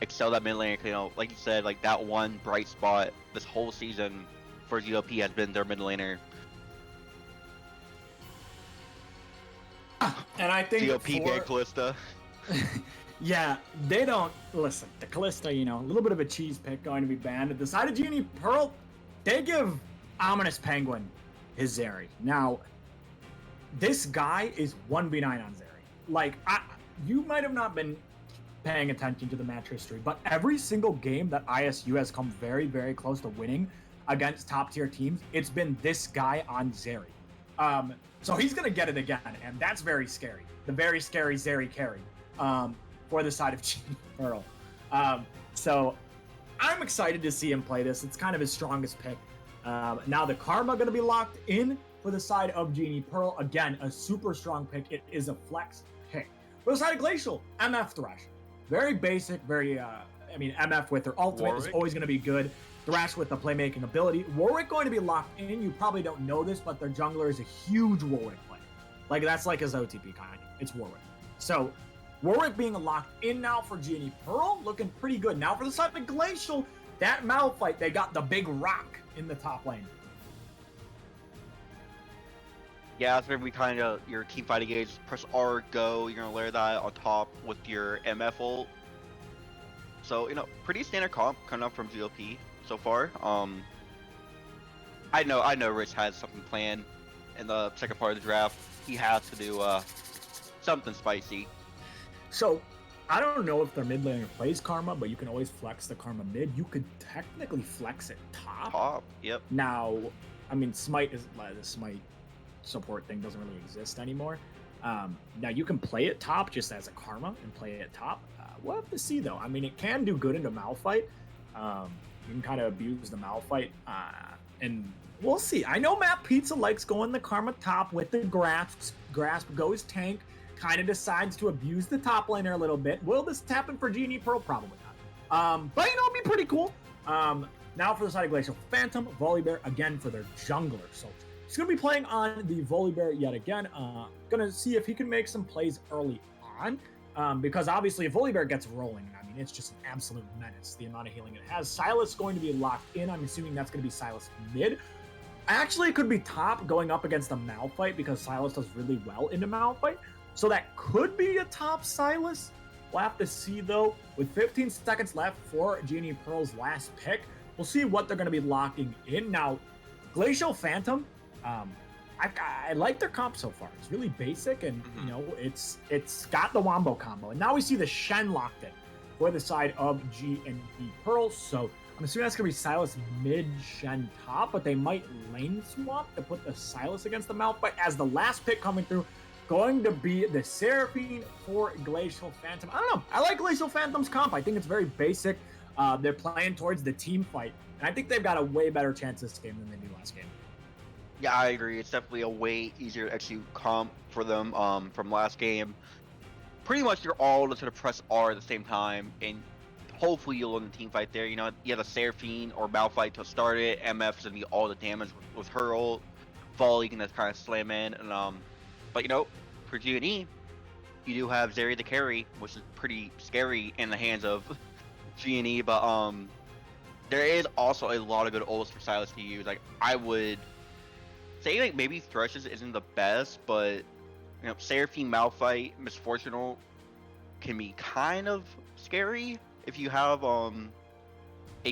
excel that mid lane. You know, like you said, like that one bright spot this whole season for GOP has been their mid laner. And I think GOP ban Callista. Yeah, they don't listen. The Callista, you know, a little bit of a cheese pick going to be banned. At the side of Genie Pearl, they give Ominous Penguin his Zeri. Now, this guy is 1v9 on Zeri. Like, you might have not been paying attention to the match history, but every single game that ISU has come very close to winning against top tier teams, it's been this guy on Zeri. So he's gonna get it again, and that's very scary. The very scary Zeri carry for the side of Genie Pearl. So I'm excited to see him play this. It's kind of his strongest pick. Now the Karma gonna be locked in. for the side of Genie Pearl, again, a super strong pick. It is a flex pick. For the side of Glacial, MF Thresh. Very basic, MF with their ultimate is Warwick? always going to be good. Thresh with the playmaking ability. Warwick going to be locked in. You probably don't know this, but their jungler is a huge Warwick player. Like, that's like his OTP kind. It's Warwick. So, Warwick being locked in now for Genie Pearl, looking pretty good. Now for the side of Glacial, that Malphite, they got the big rock in the top lane. Yeah, it's gonna be kind of your team fighting gauge. Press R, go. You're gonna layer that on top with your MF ult. So pretty standard comp coming up from GOP so far. I know Rich has something planned in the second part of the draft. He has to do something spicy. So, I don't know if their mid laner plays Karma, but you can always flex the Karma mid. You could technically flex it top. Top, yep. Now, Smite is the Smite support thing doesn't really exist anymore. Now you can play it top just as a Karma and play it top. We'll have to see though. It can do good into Malphite. You can kind of abuse the Malphite, and we'll see. I know Matt Pizza likes going the Karma top with the grasp. Grasp goes tank. Kind of decides to abuse the top laner a little bit. Will this happen for Genie Pearl? Probably not. But it'd be pretty cool. Now for the side of Glacial Phantom, Volibear again for their jungler. So he's gonna be playing on the Volibear yet again. Gonna see if he can make some plays early on. Because obviously if Volibear gets rolling, it's just an absolute menace, the amount of healing it has. Sylas going to be locked in. I'm assuming that's going to be Sylas mid. Actually, it could be top going up against the Malphite because Sylas does really well into Malphite. So that could be a top Sylas. We'll have to see though. With 15 seconds left for Genie Pearl's last pick, we'll see what they're going to be locking in. Now, Glacial Phantom, I like their comp so far. It's really basic and, it's got the Wombo combo. And now we see the Shen locked in for the side of G and E Pearl. So I'm assuming that's going to be Sylas mid, Shen top, but they might lane swap to put the Sylas against the Malphite as the last pick coming through. Going to be the Seraphine for Glacial Phantom. I don't know. I like Glacial Phantom's comp. I think it's very basic. They're playing towards the team fight. And I think they've got a way better chance this game than they did last game. Yeah, I agree. It's definitely a way easier to execute comp for them from last game. Pretty much you're all just going to press R at the same time, and hopefully you'll win the team fight there. You have a Seraphine or Malphite to start it. MF's going to be all the damage with her ult. Volley can just kind of slam in. And, but, for G&E, you do have Zeri the carry, which is pretty scary in the hands of G&E. But there is also a lot of good ults for Sylas to use. Like, I would say maybe Threshes isn't the best, but Seraphine, Malphite, Misfortunal can be kind of scary if you have a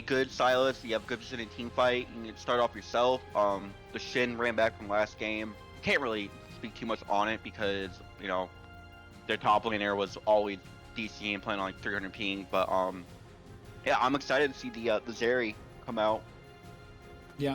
good Sylas. You have a good position in team fight. You can start off yourself. The Shin ran back from last game. Can't really speak too much on it because their top laner was always DC and playing on like 300 ping. But yeah, I'm excited to see the Zeri come out. Yeah,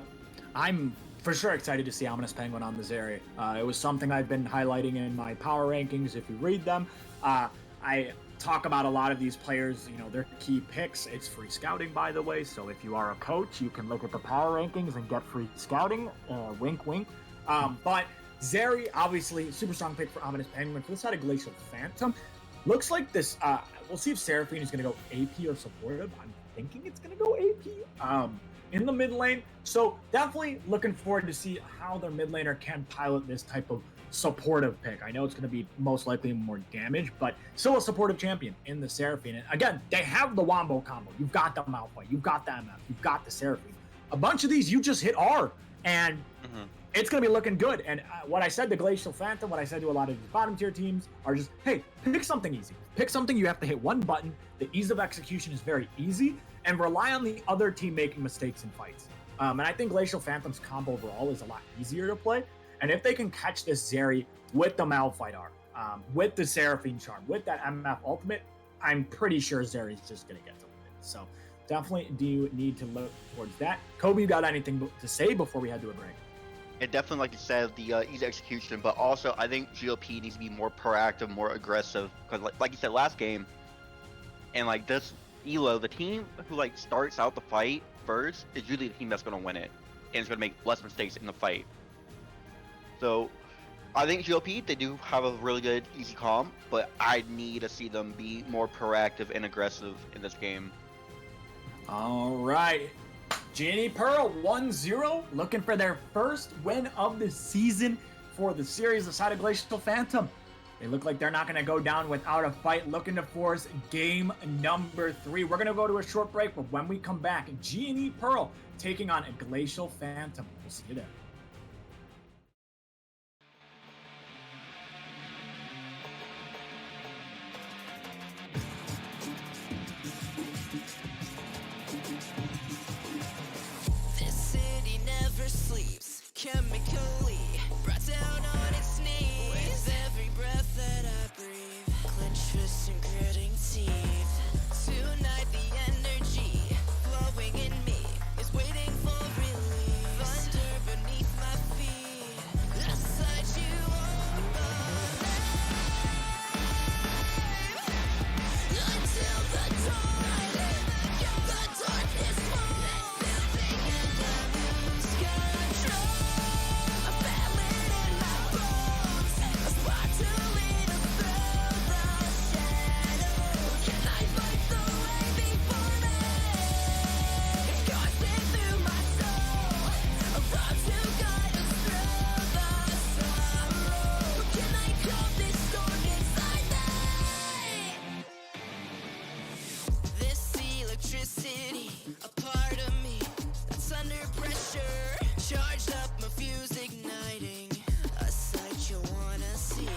I'm for sure excited to see Ominous Penguin on the Zeri. It was something I've been highlighting in my power rankings. If you read them, I talk about a lot of these players, their key picks. It's free scouting, by the way. So if you are a coach, you can look at the power rankings and get free scouting. Wink, wink. But Zeri, obviously, super strong pick for Ominous Penguin. For the side of Glacial Phantom, looks like this. We'll see if Seraphine is going to go AP or supportive. I'm thinking it's going to go AP. In the mid lane. So definitely looking forward to see how their mid laner can pilot this type of supportive pick. I know it's going to be most likely more damage, but still a supportive champion in the Seraphine. And again, they have the Wombo combo. You've got the Malphite, you've got the MF, you've got the Seraphine. A bunch of these you just hit R, and it's going to be looking good. And what I said to Glacial Phantom, what I said to a lot of these bottom tier teams are just, hey, pick something easy. Pick something you have to hit one button. The ease of execution is very easy, and rely on the other team making mistakes in fights. And I think Glacial Phantom's comp overall is a lot easier to play. And if they can catch this Zeri with the Malphite R, with the Seraphine Charm, with that MF ultimate, I'm pretty sure Zeri's just going to get to win. So definitely do need to look towards that. Kobe, you got anything to say before we head to a break? It definitely, like you said, the easy execution, but also I think GOP needs to be more proactive, more aggressive, because like you said last game, and like this Elo, the team who like starts out the fight first is usually the team that's going to win it, and it's going to make less mistakes in the fight. So I think GOP, they do have a really good easy comp, but I need to see them be more proactive and aggressive in this game. All right. Genie Pearl 1-0, looking for their first win of the season for the series aside of Glacial Phantom. They look like they're not going to go down without a fight, looking to force game number 3. We're going to go to a short break, but when we come back, Genie Pearl taking on a Glacial Phantom. We'll see you there. This city never sleeps, chemically brought down on its knees. With every breath that I breathe, clenched fists and gritting teeth. Tonight the energy flowing in me is waiting for relief. Thunder beneath my feet, I sight you alive. Until the dawn, the darkness falls, and I lose control. A ballad in my bones, a spark to lead us through the shadows. Can I fight the way before me? It's coursing through my soul, a road to guide us through the sorrow. Can I calm this storm inside me? This electricity, a part of me that's under pressure. Charged up, my fuse igniting a sight you wanna see.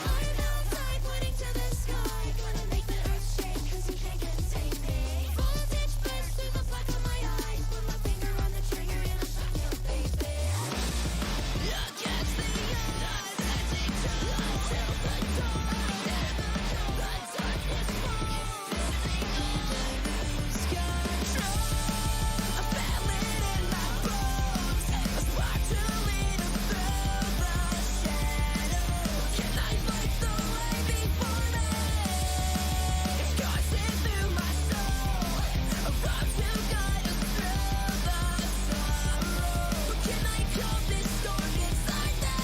I'm outside, pointing to the sky. Gonna make the earth shake, 'cause you can't contain me. Voltage burst through the black of my eyes. Put my finger on the trigger and I'll shock you, baby. Against the odds, as they turn until the dawn. The darkness falls, and I lose control. A ballad in my bones, a spark to lead us through the shadows. Can I fight the way before me? It's coursing through my soul, a road to guide us through the sorrow. Can I calm this storm inside me?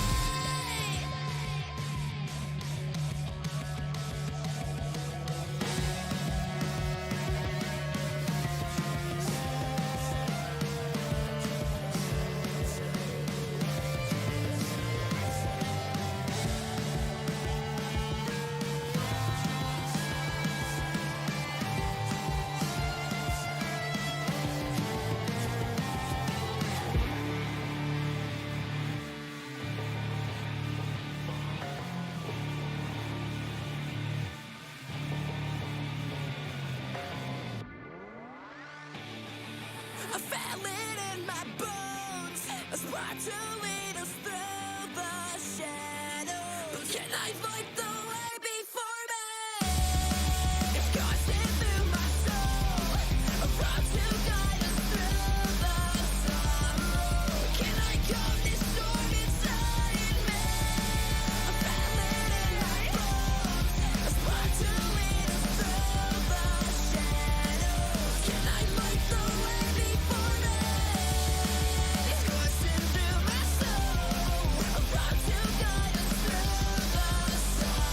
I feel it in my bones, a spark to lead us through the shadows. Can I fight the way before me? It's coursing through my soul, a road to guide us through the sorrow. Can I calm this storm inside me? I feel it in my bones, a spark to lead us through the shadows. Can I fight the way before me? It's coursing through my soul, a road to guide us through the sorrow.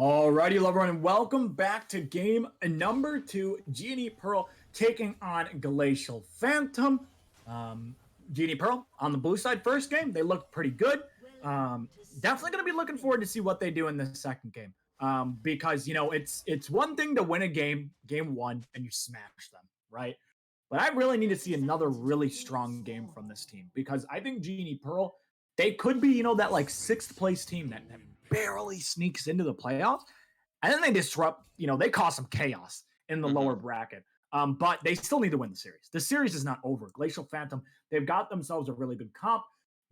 Alrighty, everyone, and welcome back to game number 2. Genie Pearl taking on Glacial Phantom. Genie Pearl on the blue side, first game, they looked pretty good. Definitely going to be looking forward to see what they do in the second game. Because, you know, it's one thing to win a game 1, and you smash them, right? But I really need to see another really strong game from this team because I think Genie Pearl, they could be, you know, that like 6th place team that barely sneaks into the playoffs. And then they disrupt, you know, they cause some chaos in the lower bracket. But they still need to win the series. The series is not over. Glacial Phantom, they've got themselves a really good comp.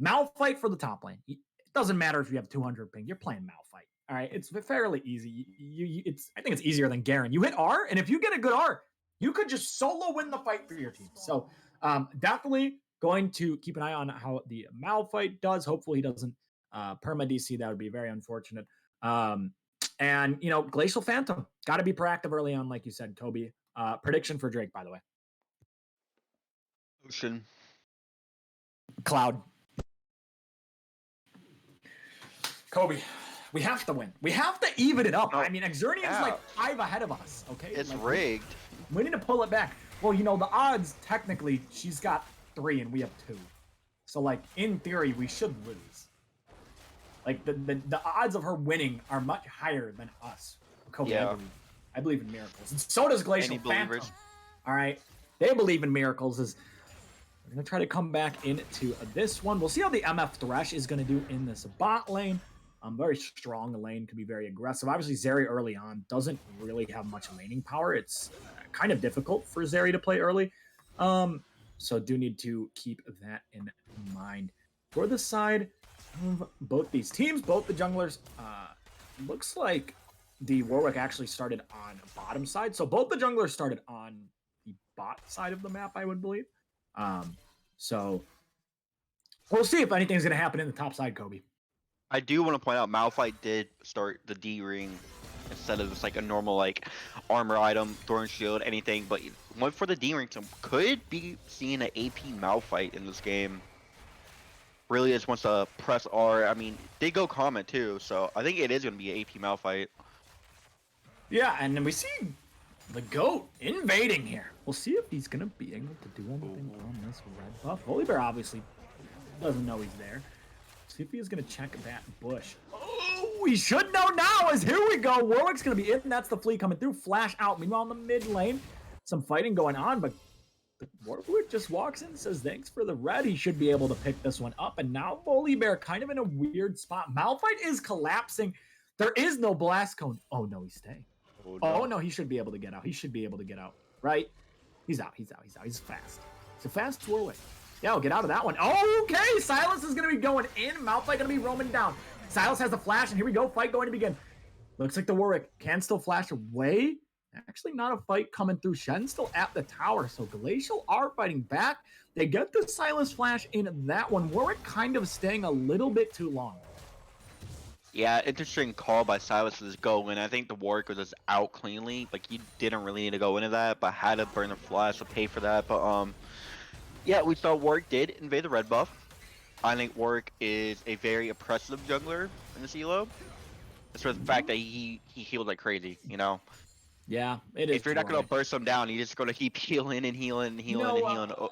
Malphite for the top lane. It doesn't matter if you have 200 ping. You're playing Malphite. All right, it's fairly easy. I think it's easier than Garen. You hit R, and if you get a good R, you could just solo win the fight for your team. So definitely going to keep an eye on how the Malphite does. Hopefully he doesn't perma DC. That would be very unfortunate. And, you know, Glacial Phantom, got to be proactive early on, like you said, Kobe. Prediction for Drake, by the way. Ocean. Cloud. Kobe, we have to win. We have to even it up. No. I mean, Exernian's Yeah. like 5 ahead of us, okay? It's like, rigged. We need to pull it back. Well, you know, the odds, technically, she's got 3 and we have 2. So, like, in theory, we should lose. Like, the odds of her winning are much higher than us. Kobe, Yeah. I believe in miracles. And so does Glacial Any Phantom. believers? All right. They believe in miracles. We're going to try to come back into this one. We'll see how the MF Thresh is going to do in this bot lane. Very strong lane, can be very aggressive. Obviously, Zeri early on doesn't really have much laning power. It's kind of difficult for Zeri to play early. So do need to keep that in mind. For the side of both these teams, both the junglers, looks like the Warwick actually started on bottom side. So both the junglers started on the bot side of the map, I would believe. So we'll see if anything's going to happen in the top side, Kobe. I do want to point out Malphite did start the D ring instead of just like a normal like armor item, thorn shield, anything, but went for the D ring. So could be seeing an AP Malphite in this game. Really just wants to press R. I mean, they go comment too, so I think it is going to be an AP Malphite. Yeah, and then we see the GOAT invading here. We'll see if he's going to be able to do anything on this red buff. Holy Bear obviously doesn't know he's there. See if he's going to check that bush. Oh, we should know now as here we go. Warwick's going to be in. That's the fleet coming through. Flash out. Meanwhile, in the mid lane, some fighting going on, but Warwick just walks in and says, thanks for the red. He should be able to pick this one up. And now Holy Bear kind of in a weird spot. Malphite is collapsing. There is no blast cone. Oh, no, he's staying. Oh, no, he should be able to get out. He should be able to get out, right? He's out. He's fast. He's a fast Warwick. Yeah, we'll get out of that one. Okay, Silas is going to be going in. Malphite going to be roaming down. Silas has the flash, and here we go. Fight going to begin. Looks like the Warwick can still flash away. Actually, not a fight coming through. Shen's still at the tower, so Glacial are fighting back. They get the Silas flash in that one. Warwick kind of staying a little bit too long. Yeah, interesting call by Silas to just go in. I think the Warwick was just out cleanly. Like, you didn't really need to go into that, but had to burn the flash to pay for that. But, yeah, we saw Warwick did invade the red buff. I think Warwick is a very oppressive jungler in this elo. It's for the fact that he healed like crazy, you know? Yeah, it is. If you're not going to burst him down, you're just going to keep healing and healing and healing and healing.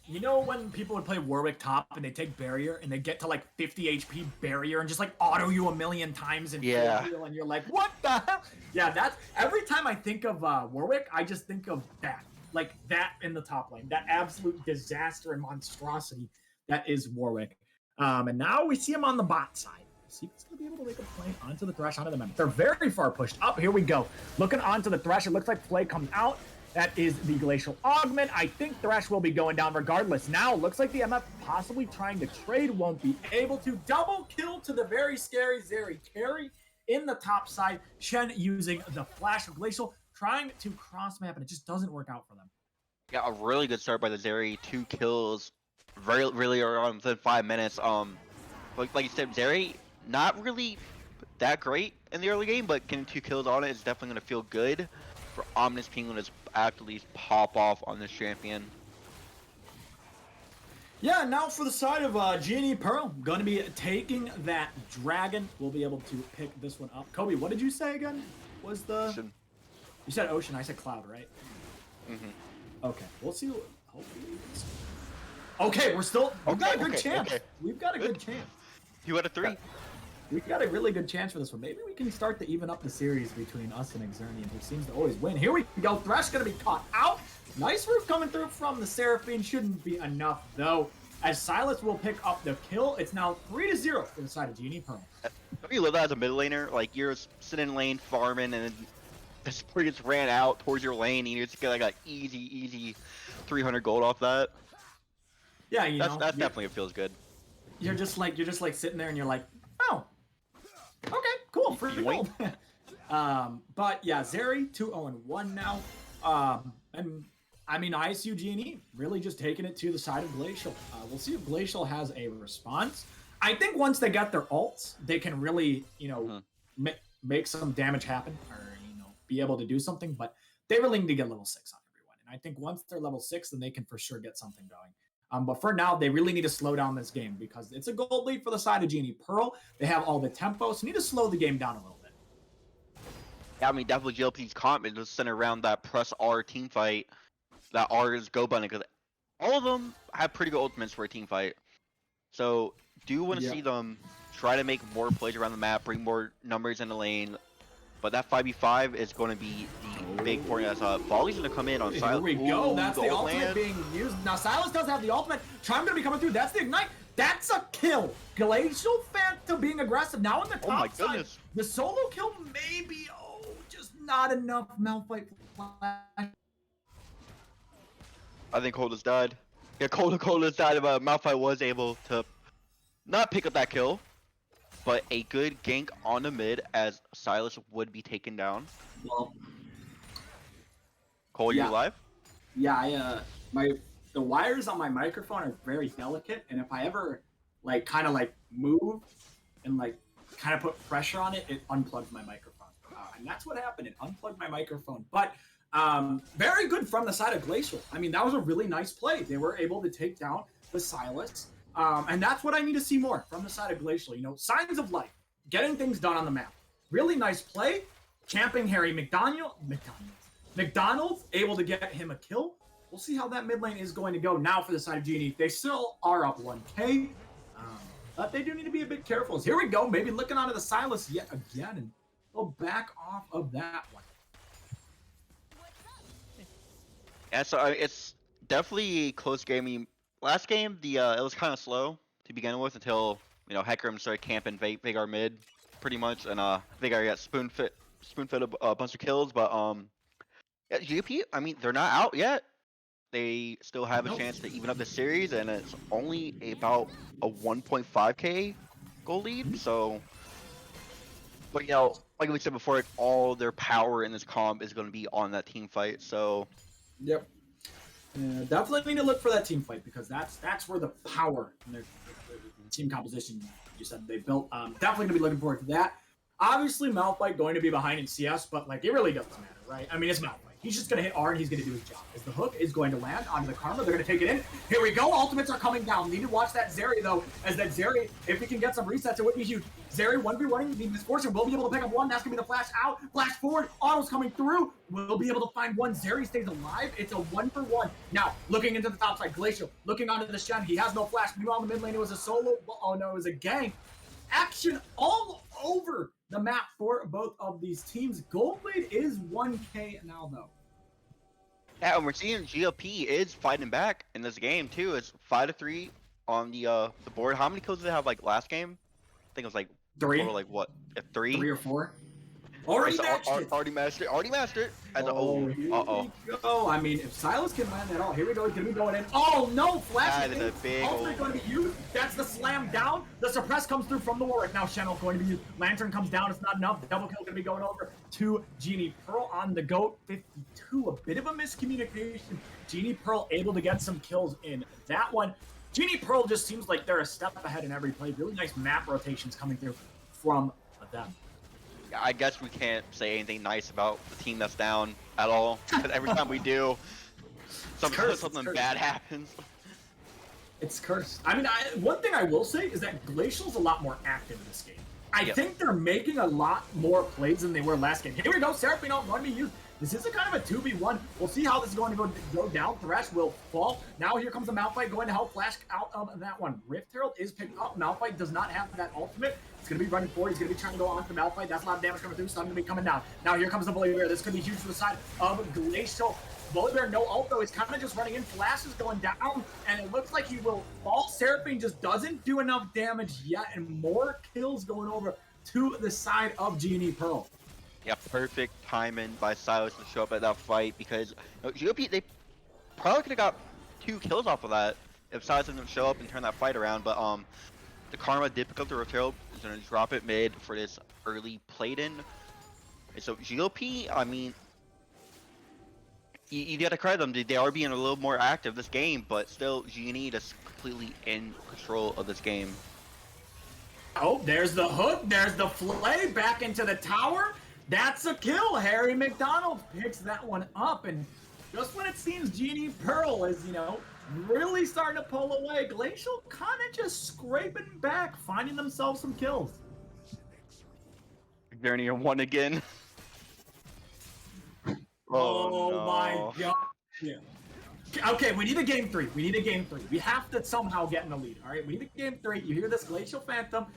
You know when people would play Warwick top and they take barrier and they get to like 50 HP barrier and just like auto you a million times and heal and you're like, what the hell? Yeah, that's every time I think of Warwick, I just think of that. Like that in the top lane. That absolute disaster and monstrosity that is Warwick. And now we see him on the bot side. See if he's going to be able to make a play onto the Thresh, onto the map. They're very far pushed up. Here we go. Looking onto the Thresh. It looks like Flay comes out. That is the Glacial Augment. I think Thresh will be going down regardless. Now, looks like the MF possibly trying to trade. Won't be able to. Double kill to the very scary Zeri carry in the top side. Shen using the flash of Glacial, trying to cross map, and it just doesn't work out for them. Yeah, a really good start by the Zeri. 2 kills really early on, within 5 minutes. Like you said, Zeri, not really that great in the early game, but getting 2 kills on it is definitely going to feel good for Omnis Penguin to actually pop off on this champion. Yeah, now for the side of Genie Pearl, going to be taking that dragon. We'll be able to pick this one up. Kobe, what did you say again? Was the Should- You said ocean? I said cloud, right? Mhm. Okay, we'll see. Hopefully, okay, we're still. We've got a good chance. okay. We've got a good chance. 2 out of 3. We've got a really good chance for this one. Maybe we can start to even up the series between us and Exernian, who seems to always win. Here we go. Thresh going to be caught out. Nice roof coming through from the Seraphine. Shouldn't be enough, though. As Silas will pick up the kill, it's now 3-0 for the side of Genie Pearl. Don't you live that as a mid laner? Like, you're sitting in lane farming, and then the support gets ran out towards your lane, and you just get like an easy 300 gold off that. Yeah, you That's know, definitely it feels good. you're just like sitting there and you're like, oh, okay, cool, free You gold. But yeah, Zeri 2-0-1 now. And I mean, ISU Genie really just taking it to the side of Glacial. We'll see if Glacial has a response. I think once they get their ults, they can really, make some damage happen, or be able to do something. But they really need to get level 6 on everyone. And I think once they're level 6, then they can for sure get something going. But for now, they really need to slow down this game because it's a gold lead for the side of Genie Pearl. They have all the tempo, so need to slow the game down a little bit. Yeah, I mean, definitely GLP's comp is just centered around that press R team fight. That R is go button, because all of them have pretty good ultimates for a team fight. So, do want to see them try to make more plays around the map, bring more numbers in the lane. But that 5v5 is going to be the big point as Volley's going to come in on Silas. Here we go. Ooh, That's the ult ultimate land. being used. Now, Silas does have the ultimate. Charm going to be coming through. That's the ignite. That's a kill. Glacial Phantom being aggressive. Now on the top Oh my side, goodness. the solo kill maybe, just not enough. Malphite flash. I think Cold has died. Yeah, Cold has died, but Malphite was able to not pick up that kill. But a good gank on the mid as Silas would be taken down. Well, Cole, Yeah. you alive? yeah, the wires on my microphone are very delicate, and if I ever kind of move and kind of put pressure on it, it unplugs my microphone. And that's what happened. It unplugged my microphone. But very good from the side of Glacial. I mean, that was a really nice play. They were able to take down the Silas. And that's what I need to see more from the side of Glacial. Signs of life, getting things done on the map. Really nice play. Champing Harry McDonald's able to get him a kill. We'll see how that mid lane is going to go now for the side of Genie. They still are up 1k, but they do need to be a bit careful. Here we go, maybe looking onto the Silas yet again, and they'll back off of that one. Yeah, so it's definitely a close game. I mean, last game, it was kind of slow to begin with until Hecarim started camping Vagar mid, pretty much, and Vagar got spoon fed a bunch of kills. But yeah, GP, I mean, they're not out yet. They still have a chance to even up the series, and it's only about a 1.5k goal lead. So, but like we said before, all their power in this comp is going to be on that team fight. So. Yep. Definitely need to look for that team fight because that's where the power in their team composition you said they built. Definitely gonna be looking forward to that. Obviously, Malphite going to be behind in CS, but it really doesn't matter, right? I mean, it's Malphite. He's just gonna hit R and he's gonna do his job. As the hook is going to land onto the Karma, they're gonna take it in. Here we go. Ultimates are coming down. Need to watch that Zeri though, as that Zeri, if he can get some resets, it would be huge. Zeri 1v1, the Misfortune will be able to pick up one. That's gonna be the flash out, flash forward. Auto's coming through. We'll be able to find one. Zeri stays alive. It's a 1-for-1. Now looking into the top side, Glacial looking onto the Shen. He has no flash. Meanwhile, in the mid lane it was a solo. Oh no, it was a gang. Action all over the map for both of these teams. Gold lead is 1k now though. Yeah, and we're seeing GLP is fighting back in this game too. It's 5-3 on the board. How many kills did they have last game? I think it was 3. total, what? 3? 3 or 4. Already It's matched it. already mastered. Already mastered. As Here uh-oh. we go. I mean, if Silas can land that all, here we go. He's gonna be going in. Oh no, flash! That is a big ultimate ult. going to be used. That's the slam down. The suppress comes through from the Warwick. Now Channel going to be used. Lantern comes down. It's not enough. Double kill gonna be going over to Genie Pearl on the goat. 52. A bit of a miscommunication. Genie Pearl able to get some kills in that one. Genie Pearl just seems like they're a step ahead in every play. Really nice map rotations coming through from them. I guess we can't say anything nice about the team that's down at all. But every time we do, something cursed, something it's bad happens. It's cursed. I mean, one thing I will say is that Glacial's a lot more active in this game. I think they're making a lot more plays than they were last game. Here we go, Seraphino going to be used. This is a kind of a 2v1. We'll see how this is going to go down. Thresh will fall. Now here comes the Malphite going to help Flash out of that one. Rift Herald is picked up. Malphite does not have that ultimate. He's going to be running forward. He's going to be trying to go on to the Malphite. That's a lot of damage coming through. Stun going to be coming down. Now here comes the Bully Bear. This could be huge for the side of Glacial. Bully Bear, no ult though. He's kind of just running in. Flash is going down, and it looks like he will fall. Seraphine just doesn't do enough damage yet, and more kills going over to the side of G&E Pearl. Yeah, perfect timing by Silas to show up at that fight because GOP, they probably could have got 2 kills off of that if Silas didn't show up and turn that fight around. But the Karma did pick up the Rotel. He's gonna drop it mid for this early played in. And so GOP, I mean, you gotta credit them. They are being a little more active this game, but still G&E is completely in control of this game. Oh, there's the hook. There's the flay back into the tower. That's a kill. Harry McDonald picks that one up, and just when it seems G&E Pearl is, really starting to pull away, Glacial kind of just scraping back, finding themselves some kills. Journey on 1 again. Oh no. My god. Yeah. Okay, we need a game 3. We need a game 3. We have to somehow get in the lead, all right? We need a game 3. You hear this, Glacial Phantom.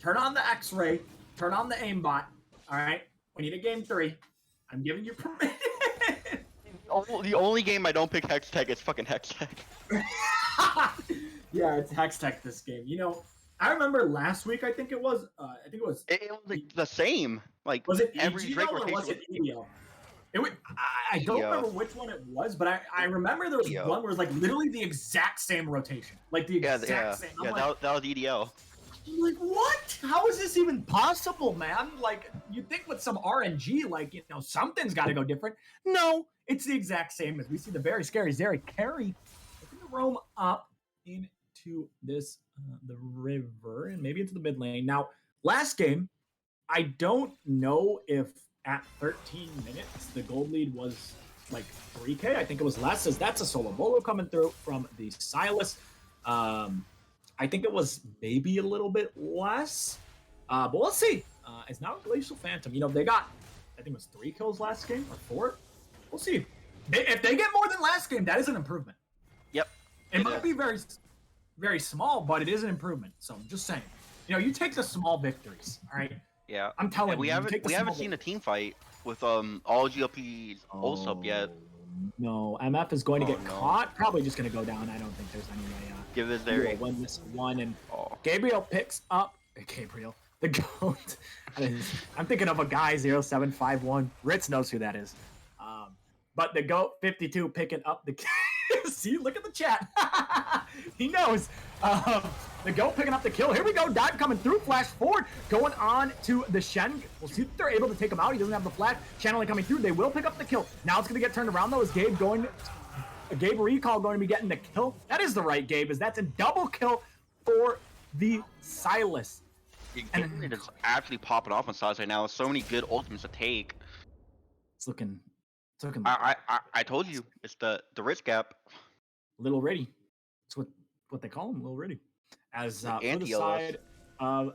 Turn on the X-Ray. Turn on the aimbot, all right? We need a game 3. I'm giving you permission. The only game I don't pick Hextech is fucking Hextech. Yeah, it's Hextech this game. I remember last week, I think it was It was like the same. Like, was it every EDL Drake or rotation was it EDL? I don't remember which one it was, but I remember there was one where it was like literally the exact same rotation. Like the exact same. Yeah, that was EDL. I'm like, what? How is this even possible, man? Like, you'd think with some RNG, like, something's got to go different. No, it's the exact same as we see the very scary Zeri carry the roam up into this, the river, and maybe into the mid lane. Now, last game, I don't know if at 13 minutes, the gold lead was like 3K. I think it was less, as that's a solo bolo coming through from the Silas. I think it was maybe a little bit less, but we'll see. It's now a Glacial Phantom. They got, I think it was 3 kills last game or 4. We'll see. If they get more than last game, that is an improvement. Yep. It might be very, very small, but it is an improvement. So I'm just saying, you take the small victories, all right? Yeah. I'm telling we you. We haven't seen a team fight with all GLP's ult sub yet. No, MF is going to get caught. Probably just going to go down. I don't think there's any way. Give this He there. will win this one, and Gabriel picks up. Gabriel, the goat. I'm thinking of a guy 0751. Ritz knows who that is. But the goat 52 picking up the. See, look at the chat. He knows. The goat picking up the kill. Here we go. Dive coming through. Flash forward. Going on to the Shen. We'll see if they're able to take him out. He doesn't have the flash. Channeling coming through. They will pick up the kill. Now it's going to get turned around, though, as Gabe Recall going to be getting the kill. That is the right Gabe, as that's a double kill for the Silas. And it's actually popping off on Silas right now. So many good ultimates to take. It's looking. I told you, it's the rich gap. Little ready. It's what they call him, Little ready. As the for the side of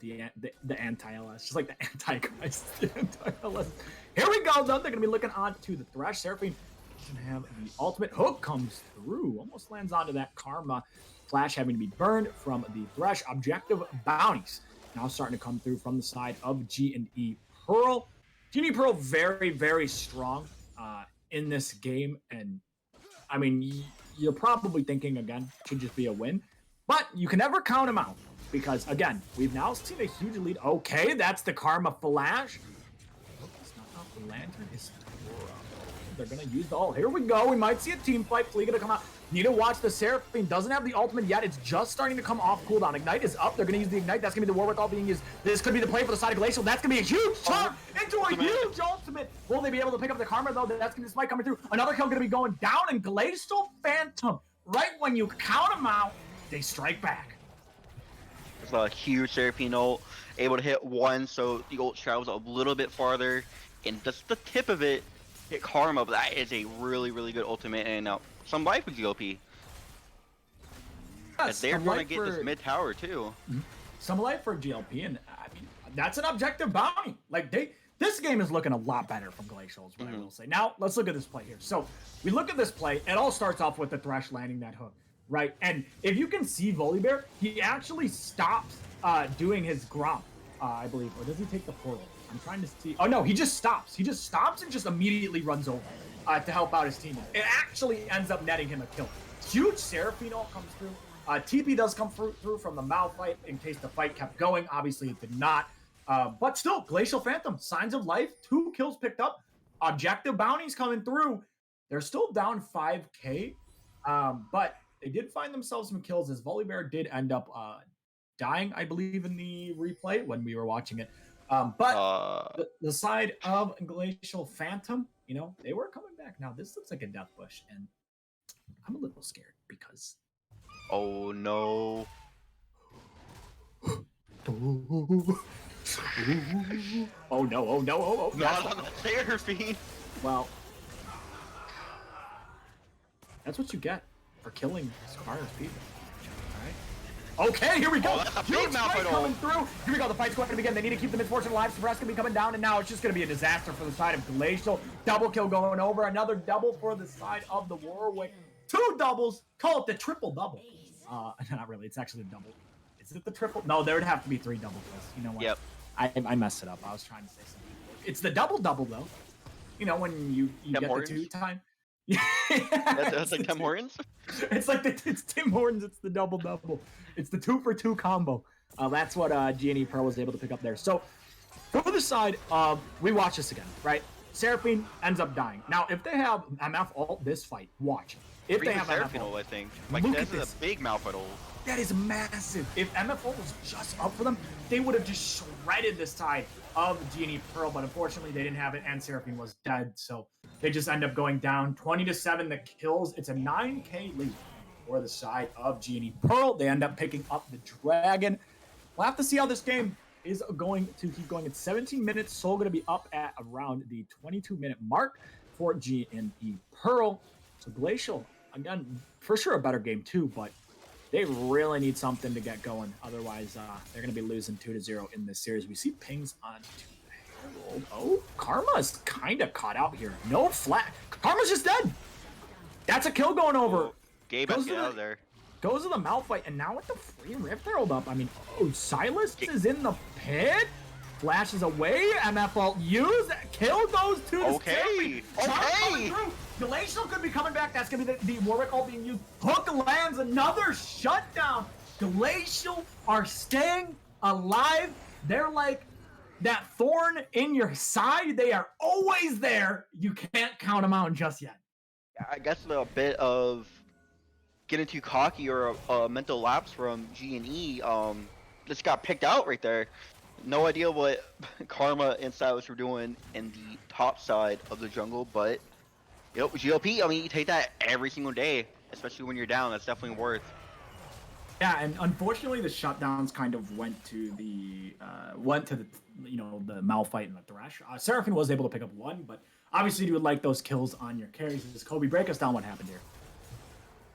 the anti-LS, just like the anti-Christ. The anti-LS. Here we go, though. They're gonna be looking on to the Thresh. Seraphine doesn't have the ultimate. Hook comes through, almost lands onto that Karma. Flash having to be burned from the Thresh. Objective bounties now starting to come through from the side of G&E Pearl. G&E Pearl very, very strong in this game, and I mean, you're probably thinking again, it should just be a win, but you can never count them out because again, we've now seen a huge lead. Okay, that's the Karma Flash. Oh, it's not off the lantern. It's they're gonna use the ult. Here we go. We might see a team fight. Flea gonna come out. Need to watch the Seraphine. Doesn't have the ultimate yet. It's just starting to come off cooldown. Ignite is up. They're gonna use the Ignite. That's gonna be the War being used. This could be the play for the side of Glacial. That's gonna be a huge chunk into a huge ultimate. Will they be able to pick up the Karma though? That's gonna spike coming through. Another kill gonna be going down, and Glacial Phantom, right when you count them out, they strike back. It's a huge Seraphine ult, able to hit one, so the ult travels a little bit farther, and just the tip of it hit Karma, but that is a really, really good ultimate, and some life with GOP. As they're going to get this mid tower too. Some light for GLP, and I mean that's an objective bounty. Like this game is looking a lot better from Glacial, is what I will say. Now let's look at this play here. So we look at this play. It all starts off with the Thresh landing that hook, right? And if you can see Volibear, he actually stops doing his Gromp, I believe, or does he take the portal? I'm trying to see. Oh no, he just stops. He just stops and just immediately runs over to help out his teammate. It actually ends up netting him a kill. Huge Seraphine ult comes through. TP does come through from the Malphite in case the fight kept going. Obviously, it did not. But still, Glacial Phantom, signs of life, 2 kills picked up, objective bounties coming through. They're still down 5k, but they did find themselves some kills as Volibear did end up dying, I believe, in the replay when we were watching it. But the side of Glacial Phantom, you know, they were coming back. Now, this looks like a death bush, and I'm a little scared because... Oh, no. Oh, no, oh, no, oh, oh. Not on the Seraphine. Well, that's what you get for killing Scar's people. All right. Okay, here we go. Oh, that's a Huge big mouth fight fight coming through. Here we go. The fight's going to begin. They need to keep the misfortune alive. Suppress going to be coming down, and now it's just going to be a disaster for the side of Glacial. Double kill going over. Another double for the side of the Warwick. 2 doubles. Call it the triple double. Not really. It's actually a double. Is it the triple? No, there would have to be 3 double kills. You know what? Yep. I messed it up. I was trying to say something. It's the double double though. You know when you get Hortons? the 2 time. That's like Tim Hortons? It's like it's Tim Hortons. It's the double double. It's the 2 for 2 combo. That's what GNE Pro was able to pick up there. So for the side, we watch this again, right? Seraphine ends up dying. Now, if they have MF ult this fight, watch. If they have Seraphine MF ult, ult, I think. Like, look that's at a this. big Malphite ult. That is massive. If MF ult was just up for them, they would have just shredded this side of GNE Pearl, but unfortunately they didn't have it, and Seraphine was dead, so they just end up going down 20-7. The kills. It's a 9k lead for the side of GNE Pearl. They end up picking up the dragon. We'll have to see how this game is going to keep going. It's 17 minutes. Soul going to be up at around the 22-minute mark for GNE Pearl. So Glacial, again, for sure a better game too, but they really need something to get going. Otherwise, they're going to be losing 2-0 in this series. We see pings on Herald. Oh, Karma's kind of caught out here. No flat. Karma's just dead. That's a kill going over. Oh, Gabe has to get out of there. Goes to the Malphite, and now with the free Rift Herald up, I mean, oh, Silas is in the pit. Flashes away. MF ult used. Kill goes to the Okay. Okay. Glacial could be coming back. That's going to be the Warwick ult being used. Hook lands another shutdown. Glacial are staying alive. They're like that thorn in your side. They are always there. You can't count them out just yet. I guess a bit of getting too cocky or a mental lapse from G&E just got picked out right there. No idea what Karma and Silas were doing in the top side of the jungle, but yep, GLP, I mean, you take that every single day, especially when you're down. That's definitely worth. Yeah, and unfortunately, the shutdowns kind of went to the you know, the Malphite and the Thresh. Seraphine was able to pick up 1, but obviously you would like those kills on your carries. Does Kobe break us down what happened here?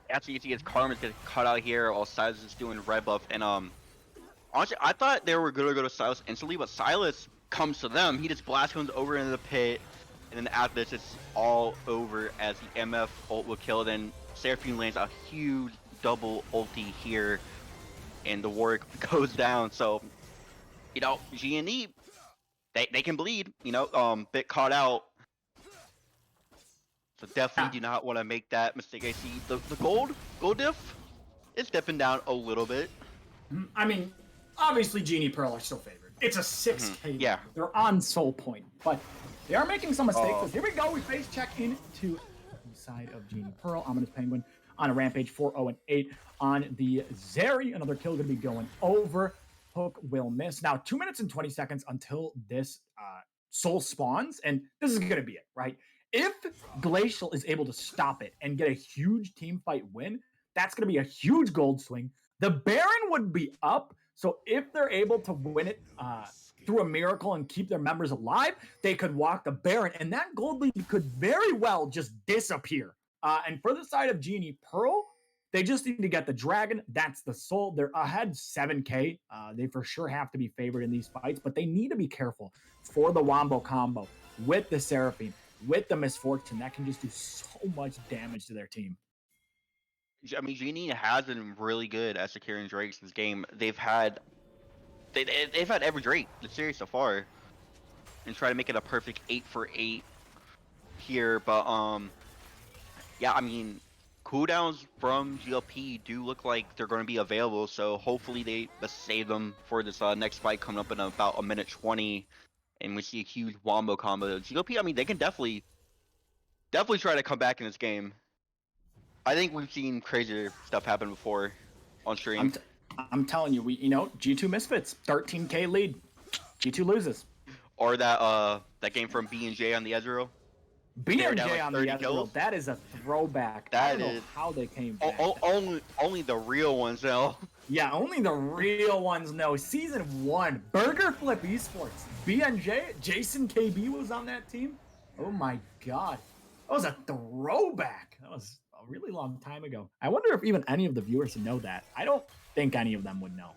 Actually, you see his Karma's getting cut out here while Silas is doing red buff, and honestly, I thought they were gonna go to Silas instantly, but Silas comes to them. He just blast comes over into the pit, and then after this, it's all over as the MF ult will kill. Then Seraphine lands a huge double ulti here, and the Warwick goes down. So, you know, G&E, they can bleed. You know, bit caught out. So definitely do not want to make that mistake. I see the gold diff is dipping down a little bit. I mean, obviously GNE Pearl are still favored. It's a 6k. Yeah. They're on soul point, but they are making some mistakes. Here we go. We face check into the side of GNE Pearl. Ominous Penguin on a rampage 4-0-8 on the Zeri. Another kill going to be going over. Hook will miss. Now 2 minutes and 20 seconds until this soul spawns, and this is going to be it, right? If Glacial is able to stop it and get a huge team fight win, that's going to be a huge gold swing. The Baron would be up, so if they're able to win it through a miracle and keep their members alive, they could walk the Baron, and that gold lead could very well just disappear. And for the side of GNE Pearl, They just need to get the dragon. That's the soul. They're ahead 7K. They for sure have to be favored in these fights, but they need to be careful for the Wombo combo with the Seraphine, with the Misfortune. That can just do so much damage to their team. I mean, Genie has been really good at securing Drakes this game. They've had every Drake in the series so far, and try to make it a perfect 8-for-8 here. But yeah, I mean, cooldowns from GLP do look like they're going to be available, so hopefully they save them for this next fight coming up in about a minute 20, and we see a huge wombo combo. GLP, I mean, they can definitely try to come back in this game. I think we've seen crazier stuff happen before on stream. I'm telling you, G2 Misfits, 13K lead, G2 loses. Or that game from B&J on the Ezreal. B&J on the Ezreal, that is a throwback. I don't know how they came back. Only the real ones know. Yeah, only the real ones know. Season 1, Burger Flip Esports, B&J, Jason KB was on that team. Oh my god, that was a throwback. That was a really long time ago. I wonder if even any of the viewers know that. I don't think any of them would know.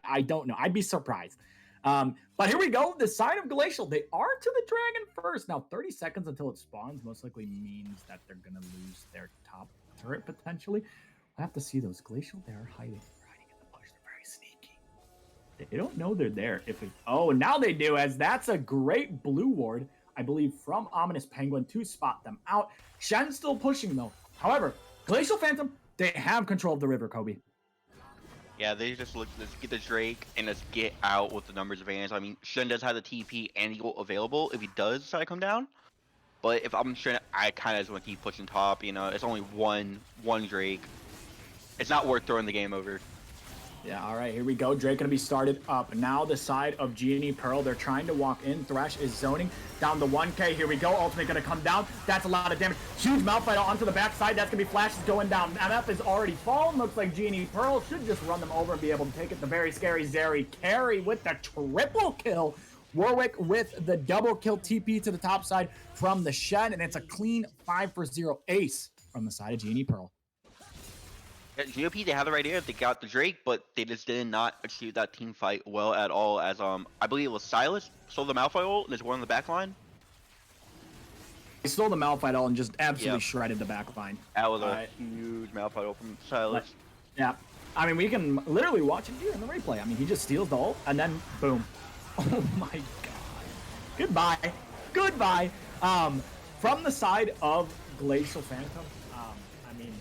I don't know. I'd be surprised. But here we go. The side of Glacial, they are to the dragon first. Now, 30 seconds until it spawns most likely means that they're going to lose their top turret potentially. I have to see those. Glacial, they're hiding. They're hiding in the bush. They're very sneaky. They don't know they're there. Oh, now they do, as that's a great blue ward, I believe, from Ominous Penguin to spot them out. Shen's still pushing, though. However, Glacial Phantom, they have control of the river, Kobe. Yeah, they just let's get the Drake and let's get out with the numbers advantage. I mean, Shen does have the TP and Eagle available if he does decide to come down. But if I'm Shen, I kind of just want to keep pushing top. It's only one Drake. It's not worth throwing the game over. Yeah, all right, here we go. Drake going to be started up. Now the side of Genie Pearl, they're trying to walk in. Thresh is zoning down the 1K. Here we go. Ultimate going to come down. That's a lot of damage. Huge Malphite onto the backside. That's going to be flashes going down. MF is already fallen. Looks like Genie Pearl should just run them over and be able to take it. The very scary Zeri carry with the triple kill. Warwick with the double kill TP to the top side from the Shen, and it's a clean 5-for-0 ace from the side of Genie Pearl. Yeah, GOP, they have the right idea. They got the Drake, but they just did not achieve that team fight well at all. As I believe it was Silas stole the Malphite ult and is one on the back line. He stole the Malphite ult and just absolutely shredded the back line. That was a huge Malphite ult from Silas. Yeah, I mean, we can literally watch it here in the replay. I mean, he just steals the ult and then boom. Oh my god. Goodbye. From the side of Glacial Phantom, I mean,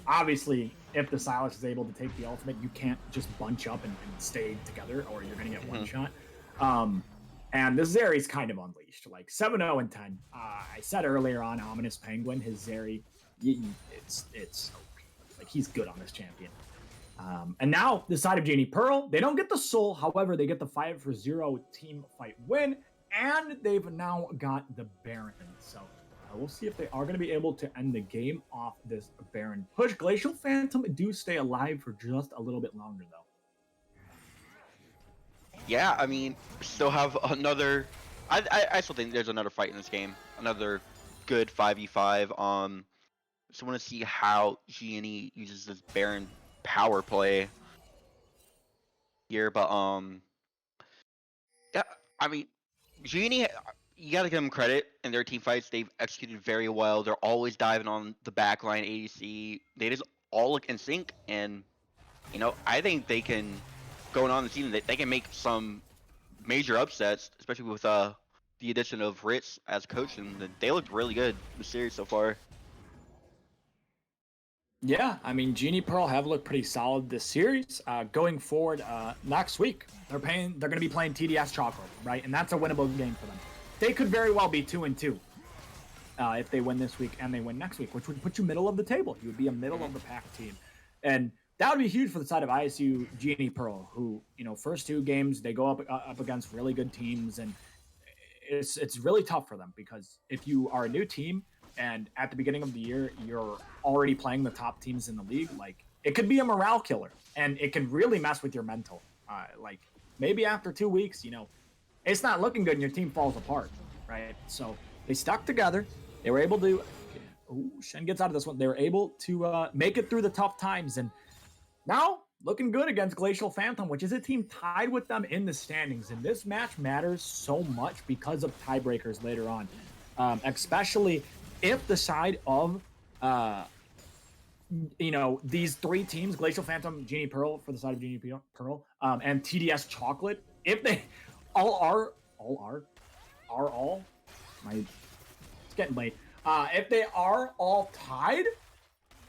obviously, if the Silas is able to take the ultimate, you can't just bunch up and stay together, or you're going to get one shot. And the Zeri's kind of unleashed, like 7-0 and 10. I said earlier on, Ominous Penguin, his Zeri, it's like he's good on this champion. And now the side of Genie Pearl, they don't get the soul. However, they get the 5-for-0 team fight win, and they've now got the Baron. So we'll see if they are going to be able to end the game off this Baron push. Glacial Phantom do stay alive for just a little bit longer, though. Yeah, I mean, still have another. I still think there's another fight in this game. Another good 5v5. Just want to see how Genie uses this Baron power play here, but yeah, I mean, Genie, you gotta give them credit in their team fights. They've executed very well. They're always diving on the backline ADC. They just all look in sync, and I think they can, going on the season, they can make some major upsets, especially with the addition of Ritz as coach, and they looked really good in the series so far. Yeah, I mean, Genie Pearl have looked pretty solid this series. Going forward, next week they're going to be playing TDS Chocolate, right? And that's a winnable game for them. They could very well be 2-2 if they win this week and they win next week, which would put you middle of the table. You would be a middle of the pack team, and that would be huge for the side of ISU Genie Pearl, who first two games they go up against really good teams, and it's really tough for them because if you are a new team and at the beginning of the year you're already playing the top teams in the league, like it could be a morale killer, and it can really mess with your mental. Like maybe after 2 weeks, it's not looking good and your team falls apart, right? So they stuck together. They were able to Ooh, Shen gets out of this one. They were able to make it through the tough times. And now looking good against Glacial Phantom, which is a team tied with them in the standings. And this match matters so much because of tiebreakers later on, especially if the side of these three teams, Glacial Phantom, Genie Pearl for the side of Genie Pearl, and TDS Chocolate, if they it's getting late. If they are all tied,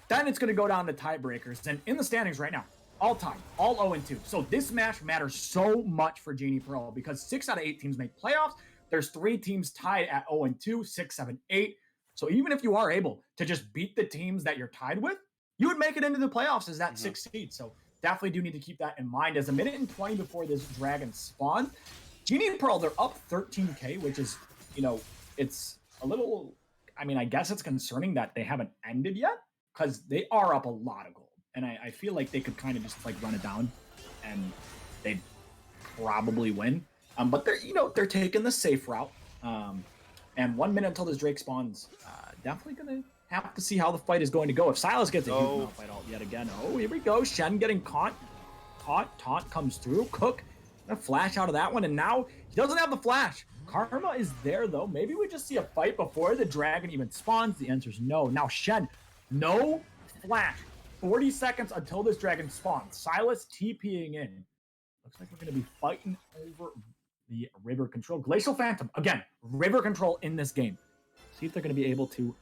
then it's going to go down to tiebreakers. And in the standings right now, all tied, all 0-2. So this match matters so much for Genie Pearl because 6 out of 8 teams make playoffs. There's 3 teams tied at 0-2, 6, 7, 8. So even if you are able to just beat the teams that you're tied with, you would make it into the playoffs as that 6th seed. So definitely do need to keep that in mind. As a minute and 20 before this dragon spawn, Genie and Pearl, they're up 13k, which is, it's a little, I guess it's concerning that they haven't ended yet because they are up a lot of gold. And I feel like they could kind of just like run it down and they'd probably win. But they're taking the safe route. And 1 minute until this Drake spawns. Definitely going to have to see how the fight is going to go. If Silas gets a huge mouth fight out yet again. Oh, here we go. Shen getting caught. Taunt comes through. Cook, a flash out of that one. And now he doesn't have the flash. Karma is there, though. Maybe we just see a fight before the dragon even spawns. The answer is no. Now, Shen, no flash. 40 seconds until this dragon spawns. Silas TPing in. Looks like we're going to be fighting over the river control. Glacial Phantom, again, river control in this game. See if they're going to be able to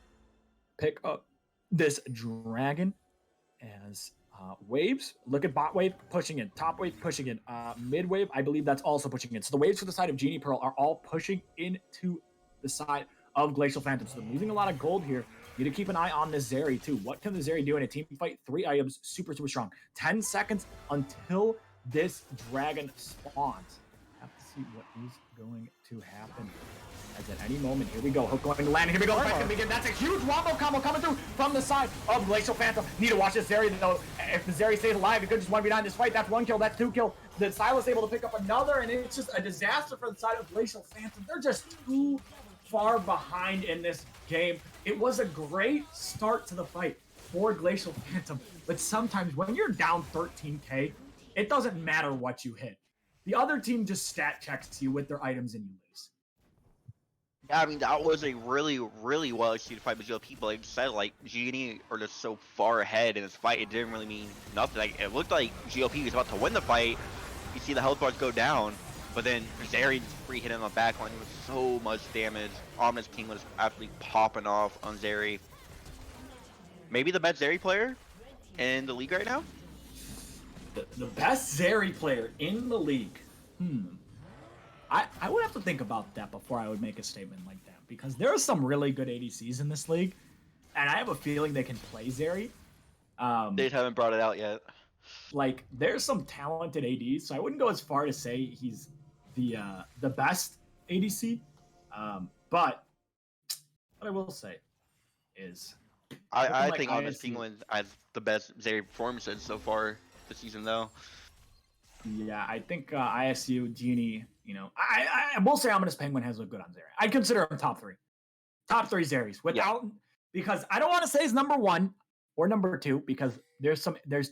pick up this dragon as waves. Look at bot wave pushing in, top wave pushing in, mid wave, I believe that's also pushing in. So the waves for the side of Genie Pearl are all pushing into the side of Glacial Phantom. So they're losing a lot of gold here. You need to keep an eye on the Zeri too. What can the Zeri do in a team fight? 3 items, super strong. 10 seconds until this dragon spawns. Have to see what is going to happen. As at any moment, here we go. Hook going to land. Here we go. The fight's going to begin. That's a huge wombo combo coming through from the side of Glacial Phantom. Need to watch this Zeri though. If the Zeri stays alive, it could just 1v9 this fight. That's 1 kill. That's 2 kill. The Silas able to pick up another, and it's just a disaster for the side of Glacial Phantom. They're just too far behind in this game. It was a great start to the fight for Glacial Phantom, but sometimes when you're down 13k, it doesn't matter what you hit. The other team just stat checks you with their items and you lose. Yeah, that was a really, really well-executed fight with GLP, but like you said, Genie are just so far ahead in this fight, it didn't really mean nothing. It looked like GLP was about to win the fight. You see the health bars go down, but then Zeri just free hit him on the backline with so much damage. Omnis King was absolutely popping off on Zeri. Maybe the best Zeri player in the league right now? The best Zeri player in the league. I would have to think about that before I would make a statement like that, because there are some really good ADCs in this league, and I have a feeling they can play Zeri. They haven't brought it out yet. There's some talented ADs, so I wouldn't go as far to say he's the best ADC. But what I will say is, I think Omnis King has the best Zeri performances so far this season, though. Yeah, I think ISU, Genie, I will say Ominous Penguin has looked good on Zeri. I'd consider him top 3. Top 3 Zeris. Because I don't want to say he's number 1 or number 2, because there's 2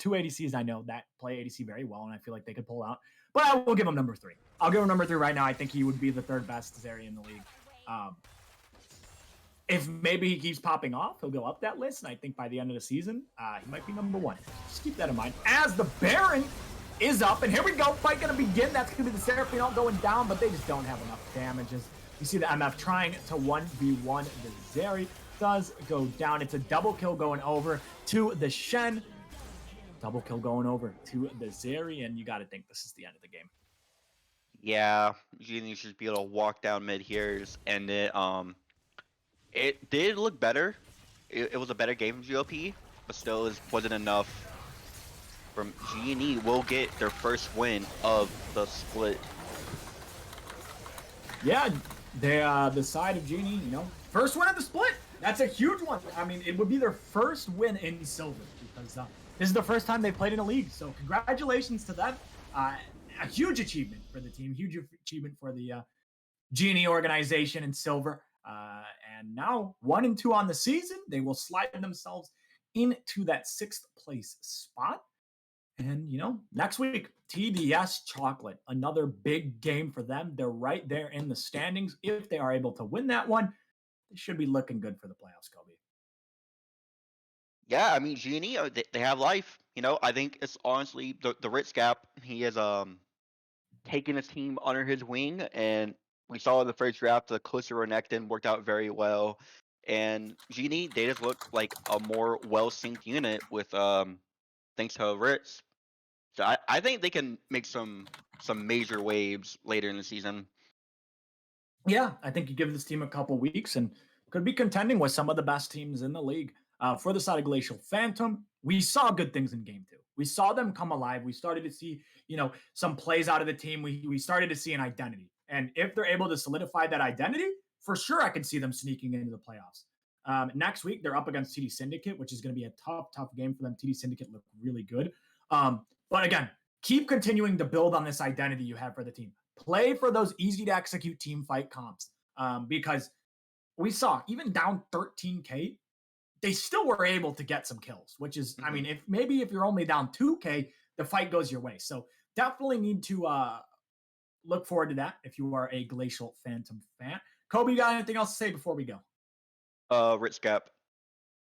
ADCs I know that play ADC very well, and I feel like they could pull out. But I will give him number 3. I'll give him number 3 right now. I think he would be the 3rd best Zeri in the league. If maybe he keeps popping off, he'll go up that list, and I think by the end of the season, he might be number 1. Just keep that in mind. As the Baron is up, and here we go, fight gonna begin. That's gonna be the Seraphine all going down, but they just don't have enough damages. You see the MF trying to 1v1 the Zeri does go down. It's a double kill going over to the Shen. Double kill going over to the Zeri, and you gotta think this is the end of the game. Yeah, Genie should be able to walk down mid here, just end it. It did look better. It was a better game from GOP, but still it wasn't enough. From Genie will get their first win of the split. Yeah, the side of Genie, first win of the split. That's a huge one. It would be their first win in silver, because this is the first time they played in a league. So congratulations to them. A huge achievement for the team. Huge achievement for the Genie organization in silver. And And now 1-2 on the season, they will slide themselves into that 6th place spot. And, next week, TDS Chocolate, another big game for them. They're right there in the standings. If they are able to win that one, they should be looking good for the playoffs, Kobe. Yeah, I mean, Genie, they have life. I think it's honestly the Ritz Gap. He has taken his team under his wing, and we saw in the first draft the Callisto Renekton worked out very well. And Genie, they just look like a more well-synced unit with thanks to Ritz. So I think they can make some major waves later in the season. Yeah, I think you give this team a couple weeks and could be contending with some of the best teams in the league. For the side of Glacial Phantom, we saw good things in game 2. We saw them come alive. We started to see, some plays out of the team. We started to see an identity. And if they're able to solidify that identity, for sure I can see them sneaking into the playoffs. Next week, they're up against TD Syndicate, which is going to be a tough game for them. TD Syndicate look really good. But again, keep continuing to build on this identity you have for the team. Play for those easy to execute team fight comps because we saw even down 13K, they still were able to get some kills, which is, I mean, if you're only down 2K, the fight goes your way. So definitely need to look forward to that if you are a Glacial Phantom fan. Kobe, you got anything else to say before we go? Ritz Gap.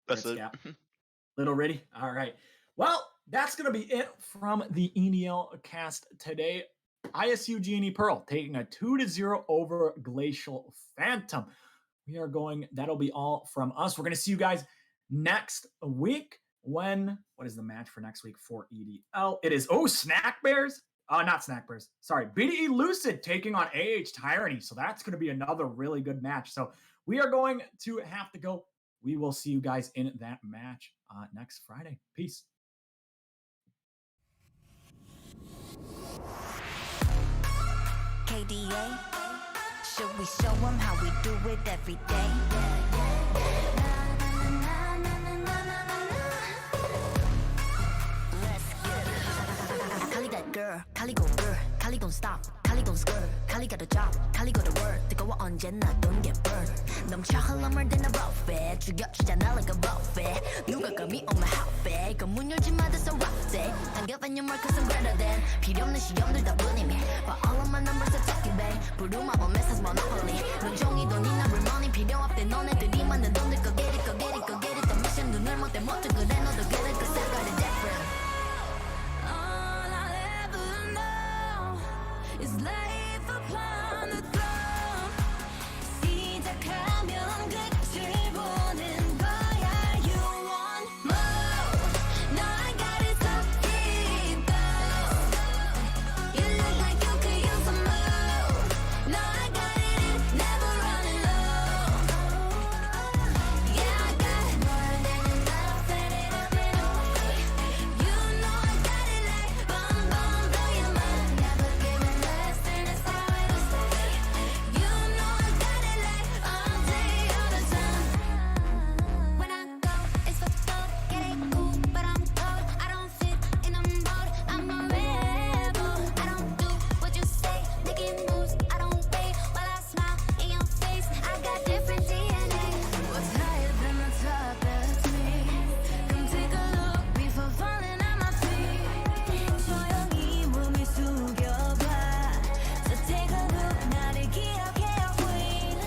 That's Ritz it. Gap. Little Ritty. All right. Well, that's going to be it from the EDL cast today. ISU Genie Pearl taking a 2-0 over Glacial Phantom. That'll be all from us. We're going to see you guys next week what is the match for next week for EDL? It is, Snack Bears. Not Snack Bears. Sorry. BDE Lucid taking on AH Tyranny. So that's going to be another really good match. So we are going to have to go. We will see you guys in that match next Friday. Peace. KDA, should we show them how we do it every day? Let's get it. Kali that girl, Kali go girl, Kali don't stop, Kali don't skirt, Kali got a job, Kali go to work. 뜨거워 언제나 don't get burned. 넘쳐 흘러물 든 a buffet, 죽여주잖아 like a buffet. 누가 감히 on my hotbed, 그 문 열지 마, that's a rough day. 당겨봐 your mark 'cause I'm better than. 필요 없는 시험들 다 뿐이미. But all of my numbers are talking bang. 부루마법 메시지 monopoly. 눈종이도 네 number money 필요 없대. 너네들이 만든 돈들 go get it, go get it, go get it. The mission 눈을 못대 못해 그래 너도 get it 'cause I got it different. All I ever know is life upon the throne. 시작하면 끝을 보는 거야. You want more? No, I got it so deep down. You look like you could use some more. No, I got it, never running low. Yeah, I got more than enough, set it up and away. You know I got it like boom, boom, blow your mind. Never giving less, and it's how it'll stay. You know I got it like all day, all the time. When I go, it's for gold. Get it cool, but I'm cold. I don't fit in a mold. I'm a rebel. I don't do what you say. Making moves, I don't wait while I smile in your face. I got different DNA. What's higher than the top? That's me. Come take a look before falling on my feet. 조용히 몸을 숙여봐. So take a look, 나를 기억해요, queen.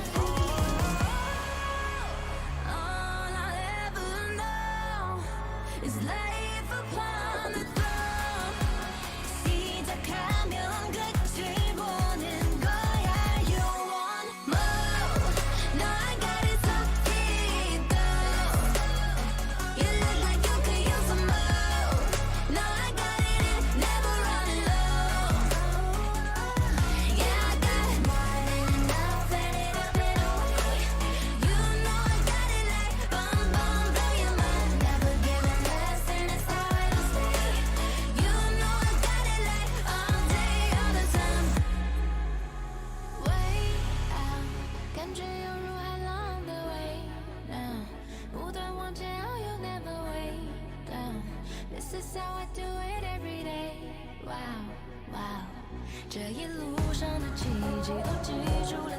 All I ever know is life upon the throne. 시작하면 끝을 보는 거야. You want more? No, I got it so deep down. You look like you could use some more. No, I got it, never running low. Yeah, I got more than enough, set it up and away. You know I got it like boom, boom, blow your mind. Never giving less, and it's how it'll stay. You know I got it like all day, all the time. Way out，感觉犹如海浪的味道，不断往前，you'll never way down. This is how I do it every day. Wow, wow，这一路上的奇迹都记住了。